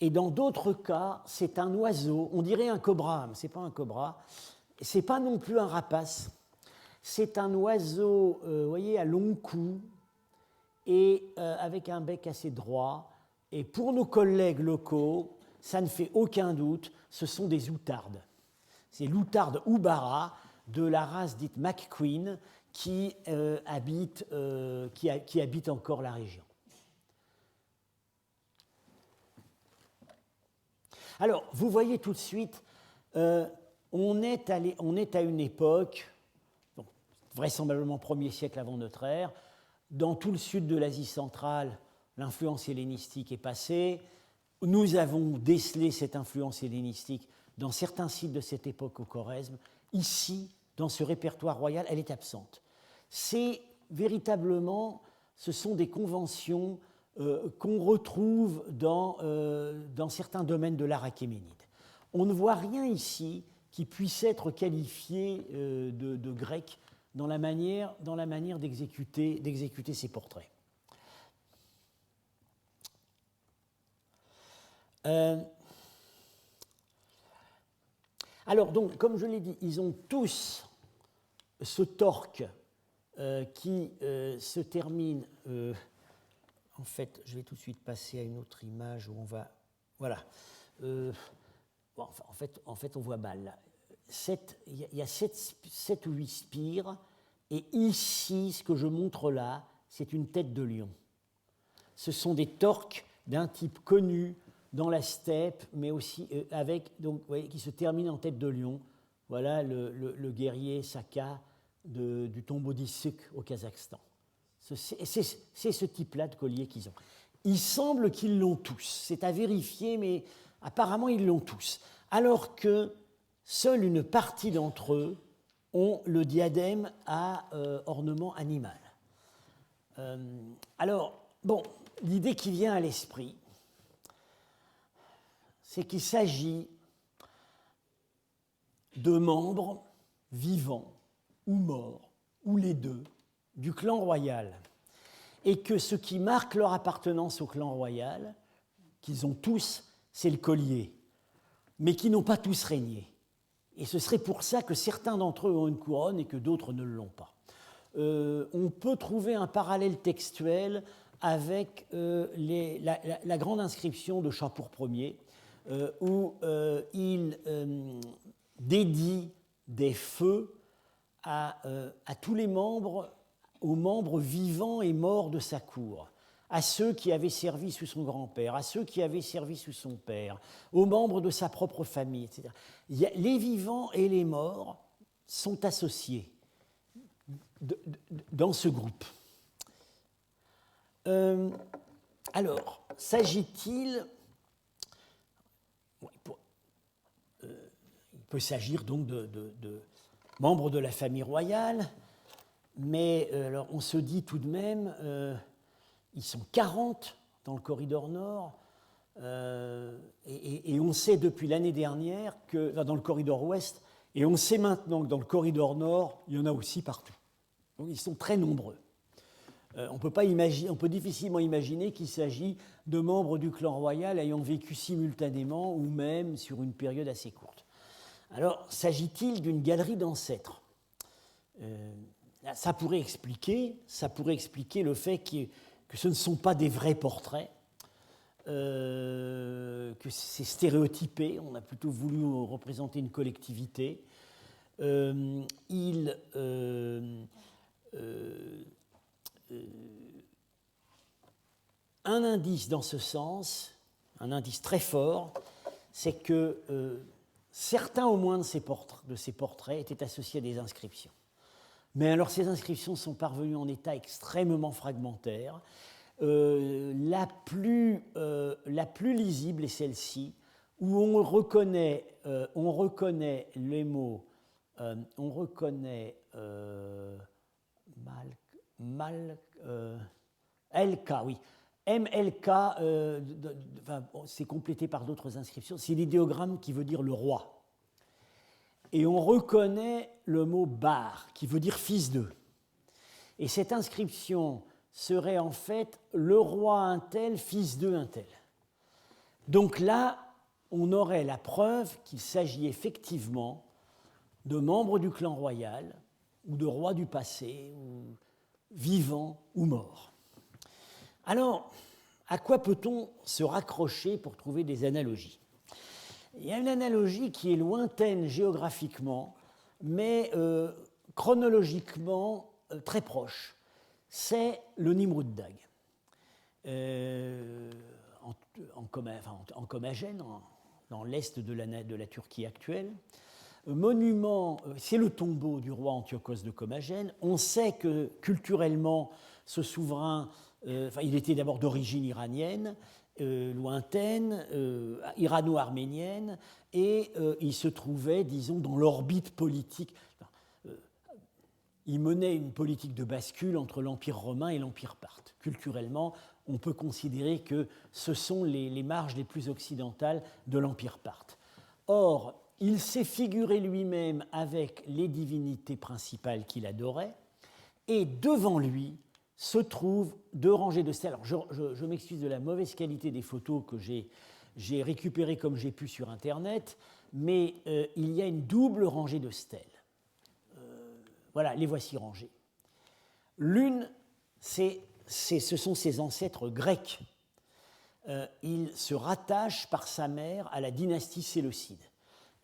Et dans d'autres cas, c'est un oiseau, on dirait un cobra, mais ce n'est pas un cobra, ce n'est pas non plus un rapace, c'est un oiseau, vous voyez, à long cou et avec un bec assez droit. Et pour nos collègues locaux, ça ne fait aucun doute, ce sont des outardes. C'est l'outarde Houbara de la race dite McQueen qui habite encore la région. Alors, vous voyez tout de suite, on est à une époque, donc, vraisemblablement 1er siècle avant notre ère, dans tout le sud de l'Asie centrale, l'influence hellénistique est passée. Nous avons décelé cette influence hellénistique dans certains sites de cette époque au Khorezm. Ici, dans ce répertoire royal, elle est absente. C'est véritablement, ce sont des conventions qu'on retrouve dans certains domaines de l'art achéménide. On ne voit rien ici qui puisse être qualifié de grec dans la manière d'exécuter ces portraits. Alors, donc, comme je l'ai dit, ils ont tous ce torque qui se termine... en fait, je vais tout de suite passer à une autre image où on va... Voilà. Bon, en fait, on voit mal. Là. Il y a 7 ou 8 spires, et ici, ce que je montre là, c'est une tête de lion. Ce sont des torques d'un type connu dans la steppe, mais aussi donc, vous voyez, qui se termine en tête de lion. Voilà le guerrier Saka du tombeau d'Issuk au Kazakhstan. C'est ce type-là de collier qu'ils ont. Il semble qu'ils l'ont tous. C'est à vérifier, mais apparemment ils l'ont tous. Alors que seule une partie d'entre eux ont le diadème à ornement animal. Alors, bon, l'idée qui vient à l'esprit, c'est qu'il s'agit de membres vivants ou morts, ou les deux, du clan royal. Et que ce qui marque leur appartenance au clan royal, qu'ils ont tous, c'est le collier, mais qui n'ont pas tous régné. Et ce serait pour ça que certains d'entre eux ont une couronne et que d'autres ne l'ont pas. On peut trouver un parallèle textuel avec la grande inscription de Chapour Ier, où il dédie des feux à tous les membres, aux membres vivants et morts de sa cour, à ceux qui avaient servi sous son grand-père, à ceux qui avaient servi sous son père, aux membres de sa propre famille, etc. Les vivants et les morts sont associés dans ce groupe. Alors, s'agit-il... il peut s'agir donc de membres de la famille royale, mais alors on se dit tout de même, ils sont 40 dans le corridor nord, et on sait depuis l'année dernière que dans le corridor ouest, et on sait maintenant que dans le corridor nord, il y en a aussi partout. Donc ils sont très nombreux. On peut difficilement imaginer qu'il s'agit de membres du clan royal ayant vécu simultanément ou même sur une période assez courte. Alors, s'agit-il d'une galerie d'ancêtres ? Ça pourrait expliquer le fait que ce ne sont pas des vrais portraits, que c'est stéréotypé, on a plutôt voulu représenter une collectivité. Un indice dans ce sens, un indice très fort, c'est que certains au moins de ces portraits étaient associés à des inscriptions. Mais alors ces inscriptions sont parvenues en état extrêmement fragmentaire. La plus lisible est celle-ci, où on reconnaît les mots, on reconnaît LK, oui. MLK, c'est complété par d'autres inscriptions, c'est l'idéogramme qui veut dire le roi. Et on reconnaît le mot bar, qui veut dire fils d'eux. Et cette inscription serait en fait le roi un tel, fils d'eux un tel. Donc là, on aurait la preuve qu'il s'agit effectivement de membres du clan royal, ou de rois du passé, ou vivants ou morts. Alors, à quoi peut-on se raccrocher pour trouver des analogies ? Il y a une analogie qui est lointaine géographiquement, mais chronologiquement très proche. C'est le Nimrud Dag. En Commagène, dans l'est de la Turquie actuelle. Monument, c'est le tombeau du roi Antiochos de Commagène. On sait que culturellement, ce souverain, il était d'abord d'origine iranienne, lointaine, irano-arménienne, et il se trouvait, disons, dans l'orbite politique. Il menait une politique de bascule entre l'Empire romain et l'Empire parthe. Culturellement, on peut considérer que ce sont les marges les plus occidentales de l'Empire parthe. Or, il s'est figuré lui-même avec les divinités principales qu'il adorait, et devant lui se trouvent deux rangées de stèles. Alors, je m'excuse de la mauvaise qualité des photos que j'ai récupérées comme j'ai pu sur Internet, mais il y a une double rangée de stèles. Voilà, les voici rangées. L'une, ce sont ses ancêtres grecs. Ils se rattachent par sa mère à la dynastie séleucide.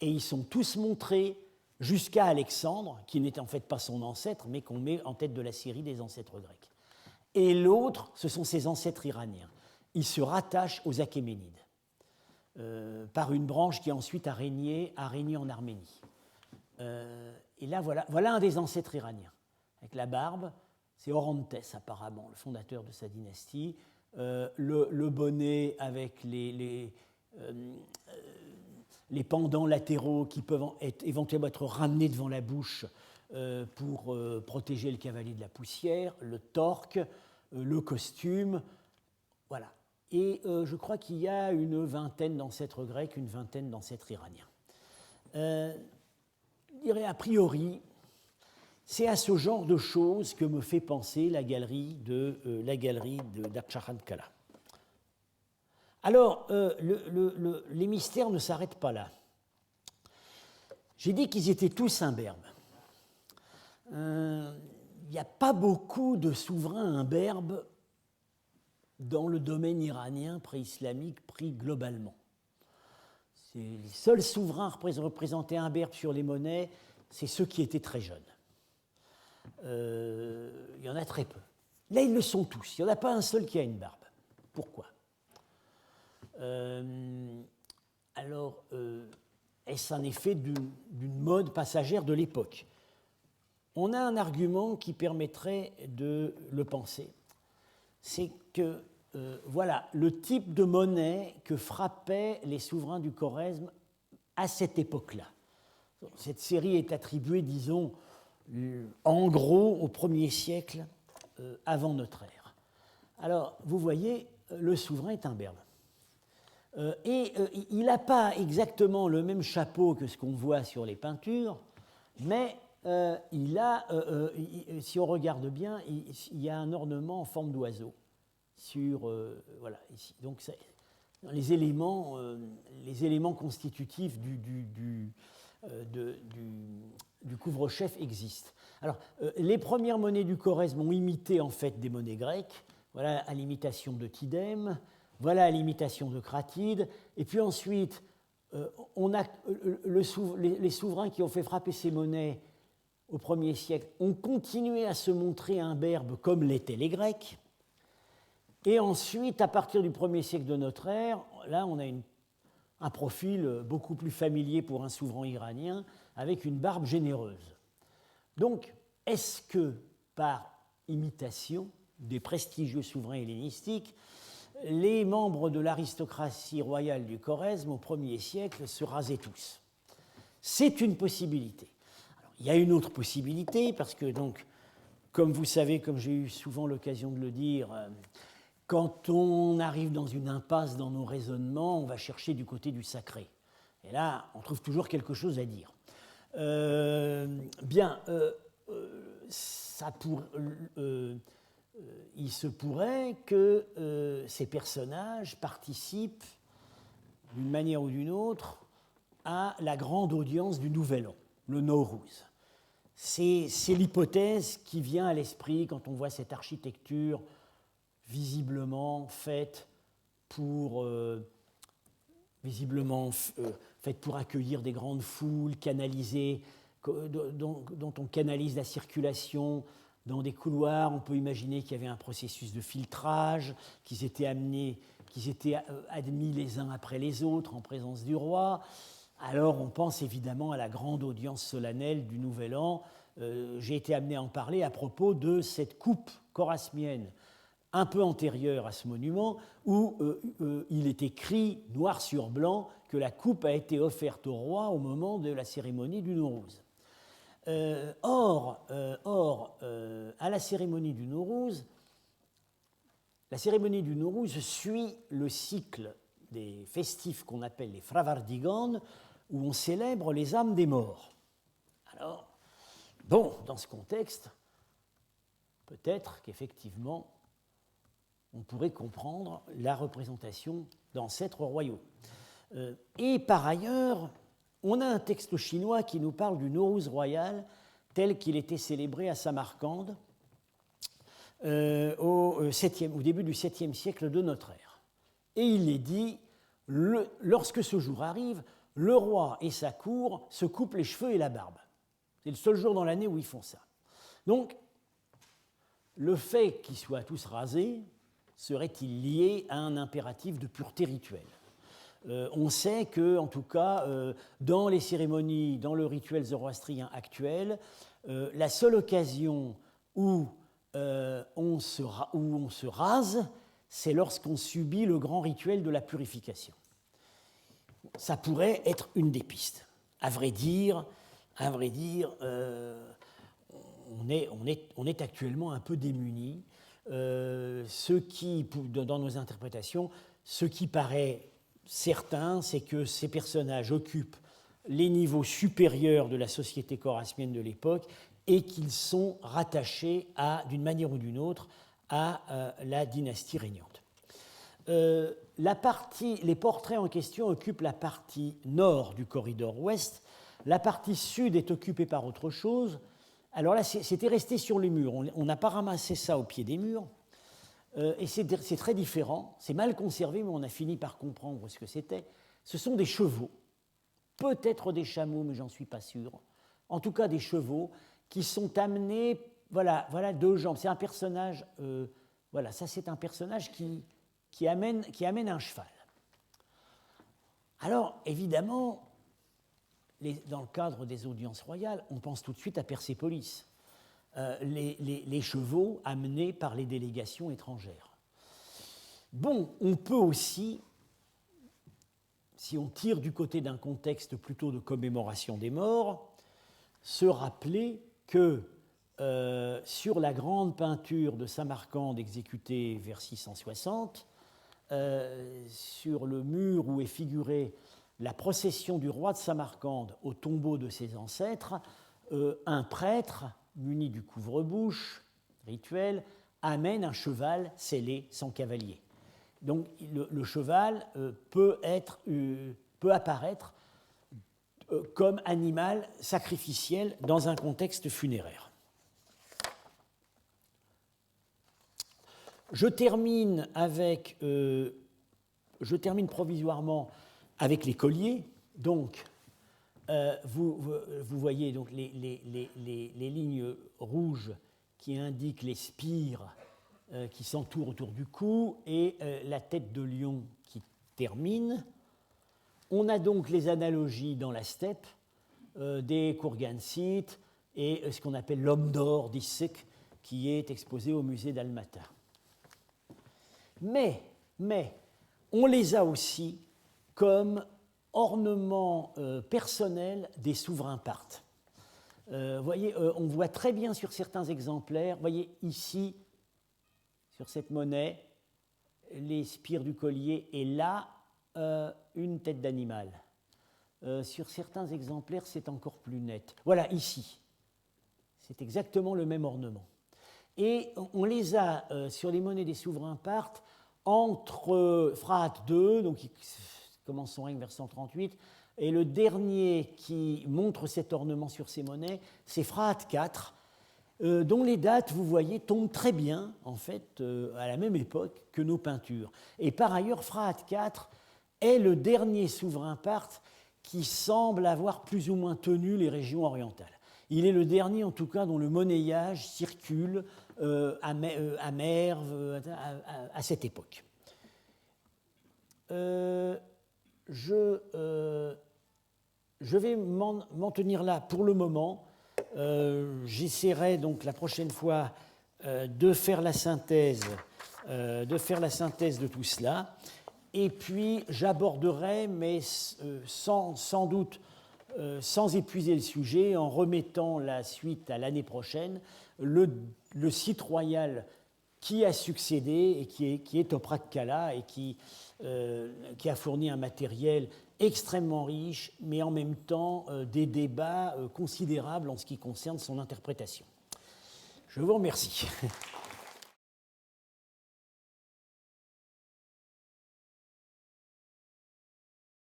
Et ils sont tous montrés jusqu'à Alexandre, qui n'est en fait pas son ancêtre, mais qu'on met en tête de la série des ancêtres grecs. Et l'autre, ce sont ses ancêtres iraniens. Ils se rattachent aux Achéménides, par une branche qui ensuite a régné en Arménie. Et là, voilà un des ancêtres iraniens, avec la barbe. C'est Orontes, apparemment, le fondateur de sa dynastie. Le bonnet avec les pendants latéraux qui peuvent éventuellement être ramenés devant la bouche pour protéger le cavalier de la poussière, le torque, le costume. Voilà. et je crois qu'il y a une vingtaine d'ancêtres grecs, une vingtaine d'ancêtres iraniens. Je dirais a priori, c'est à ce genre de choses que me fait penser la galerie d'Akshakhan Kala. Alors, les mystères ne s'arrêtent pas là. J'ai dit qu'ils étaient tous imberbes. Il n'y a pas beaucoup de souverains imberbes dans le domaine iranien pré-islamique pris globalement. Les seuls souverains représentés imberbes sur les monnaies, c'est ceux qui étaient très jeunes. Il y en a très peu. Là, ils le sont tous. Il n'y en a pas un seul qui a une barbe. Pourquoi ? Est-ce un effet d'une mode passagère de l'époque ? On a un argument qui permettrait de le penser. C'est que, voilà, le type de monnaie que frappaient les souverains du Khorezm à cette époque-là. Cette série est attribuée, disons, en gros, au 1er siècle avant notre ère. Alors, vous voyez, le souverain est imberbe. Il n'a pas exactement le même chapeau que ce qu'on voit sur les peintures, mais il a, si on regarde bien, il y a un ornement en forme d'oiseau voilà, ici. Donc, les éléments constitutifs du couvre-chef existent. Alors, les premières monnaies du Khorezm ont imité en fait des monnaies grecques, voilà à l'imitation de Tidème, voilà à l'imitation de Cratide, et puis ensuite, on a les souverains qui ont fait frapper ces monnaies au 1er siècle ont continué à se montrer imberbes comme l'étaient les Grecs, et ensuite, à partir du 1er siècle de notre ère, là on a un profil beaucoup plus familier pour un souverain iranien, avec une barbe généreuse. Donc, est-ce que, par imitation des prestigieux souverains hellénistiques, les membres de l'aristocratie royale du Khorezm au 1er siècle se rasaient tous? C'est une possibilité. Alors, il y a une autre possibilité, parce que, donc, comme vous savez, comme j'ai eu souvent l'occasion de le dire, quand on arrive dans une impasse dans nos raisonnements, on va chercher du côté du sacré. Et là, on trouve toujours quelque chose à dire. Il se pourrait que ces personnages participent, d'une manière ou d'une autre, à la grande audience du Nouvel An, le Nowruz. C'est l'hypothèse qui vient à l'esprit quand on voit cette architecture visiblement faite pour accueillir des grandes foules, dont on canalise la circulation dans des couloirs. On peut imaginer qu'il y avait un processus de filtrage, qu'ils étaient admis les uns après les autres en présence du roi. Alors on pense évidemment à la grande audience solennelle du Nouvel An. J'ai été amené à en parler à propos de cette coupe chorasmienne un peu antérieure à ce monument, où il est écrit noir sur blanc que la coupe a été offerte au roi au moment de la cérémonie du Nowruz. Or, à la cérémonie du Nowruz, suit le cycle des festifs qu'on appelle les Fravardigan, où on célèbre les âmes des morts. Alors, bon, dans ce contexte, peut-être qu'effectivement, on pourrait comprendre la représentation d'ancêtres royaux. Et par ailleurs, on a un texte chinois qui nous parle du Nowruz royal tel qu'il était célébré à Samarcande au début du 7e siècle de notre ère. Et il est dit, lorsque ce jour arrive, le roi et sa cour se coupent les cheveux et la barbe. C'est le seul jour dans l'année où ils font ça. Donc, le fait qu'ils soient tous rasés serait-il lié à un impératif de pureté rituelle ? On sait que, en tout cas, dans les cérémonies, dans le rituel zoroastrien actuel, la seule occasion où on se rase, c'est lorsqu'on subit le grand rituel de la purification. Ça pourrait être une des pistes. À vrai dire, on est actuellement un peu démunis. Dans nos interprétations, ce qui paraît certain, c'est que ces personnages occupent les niveaux supérieurs de la société chorasmienne de l'époque et qu'ils sont rattachés, d'une manière ou d'une autre, à la dynastie régnante. Les portraits en question occupent la partie nord du corridor ouest. La partie sud est occupée par autre chose. Alors là, c'était resté sur les murs. On n'a pas ramassé ça au pied des murs. Et c'est très différent. C'est mal conservé, mais on a fini par comprendre ce que c'était. Ce sont des chevaux. Peut-être des chameaux, mais j'en suis pas sûr. En tout cas, des chevaux qui sont amenés. Voilà deux jambes. C'est un personnage. Ça, c'est un personnage qui amène un cheval. Alors, évidemment, dans le cadre des audiences royales, on pense tout de suite à Persépolis, les chevaux amenés par les délégations étrangères. Bon, on peut aussi, si on tire du côté d'un contexte plutôt de commémoration des morts, se rappeler que sur la grande peinture de Samarcande exécutée vers 660, sur le mur où est figurée la procession du roi de Samarcande au tombeau de ses ancêtres, un prêtre, muni du couvre-bouche rituel, amène un cheval scellé sans cavalier. Donc le cheval peut apparaître comme animal sacrificiel dans un contexte funéraire. Je termine provisoirement avec les colliers. Donc, vous voyez donc les lignes rouges qui indiquent les spires qui s'entourent autour du cou et la tête de lion qui termine. On a donc les analogies dans la steppe des Kurgansites et ce qu'on appelle l'homme d'or d'Issek qui est exposé au musée d'Almata. Mais on les a aussi comme ornements personnels des souverains parthes. Voyez, on voit très bien sur certains exemplaires, voyez ici, sur cette monnaie, les spires du collier et là, une tête d'animal. Sur certains exemplaires, c'est encore plus net. Voilà, ici, c'est exactement le même ornement. Et on les a sur les monnaies des souverains parthes entre Phraat II, donc qui commence son règne vers 138, et le dernier qui montre cet ornement sur ces monnaies, c'est Phraat IV, dont les dates, vous voyez, tombent très bien, en fait, à la même époque que nos peintures. Et par ailleurs, Phraat IV est le dernier souverain parthe qui semble avoir plus ou moins tenu les régions orientales. Il est le dernier, en tout cas, dont le monnayage circule à Merv à cette époque. Je vais m'en tenir là pour le moment. J'essaierai donc la prochaine fois de faire la synthèse de tout cela. Et puis j'aborderai, mais sans doute sans épuiser le sujet, en remettant la suite à l'année prochaine, le site royal qui a succédé et qui est au Prakkala et qui a fourni un matériel extrêmement riche, mais en même temps des débats considérables en ce qui concerne son interprétation. Je vous remercie.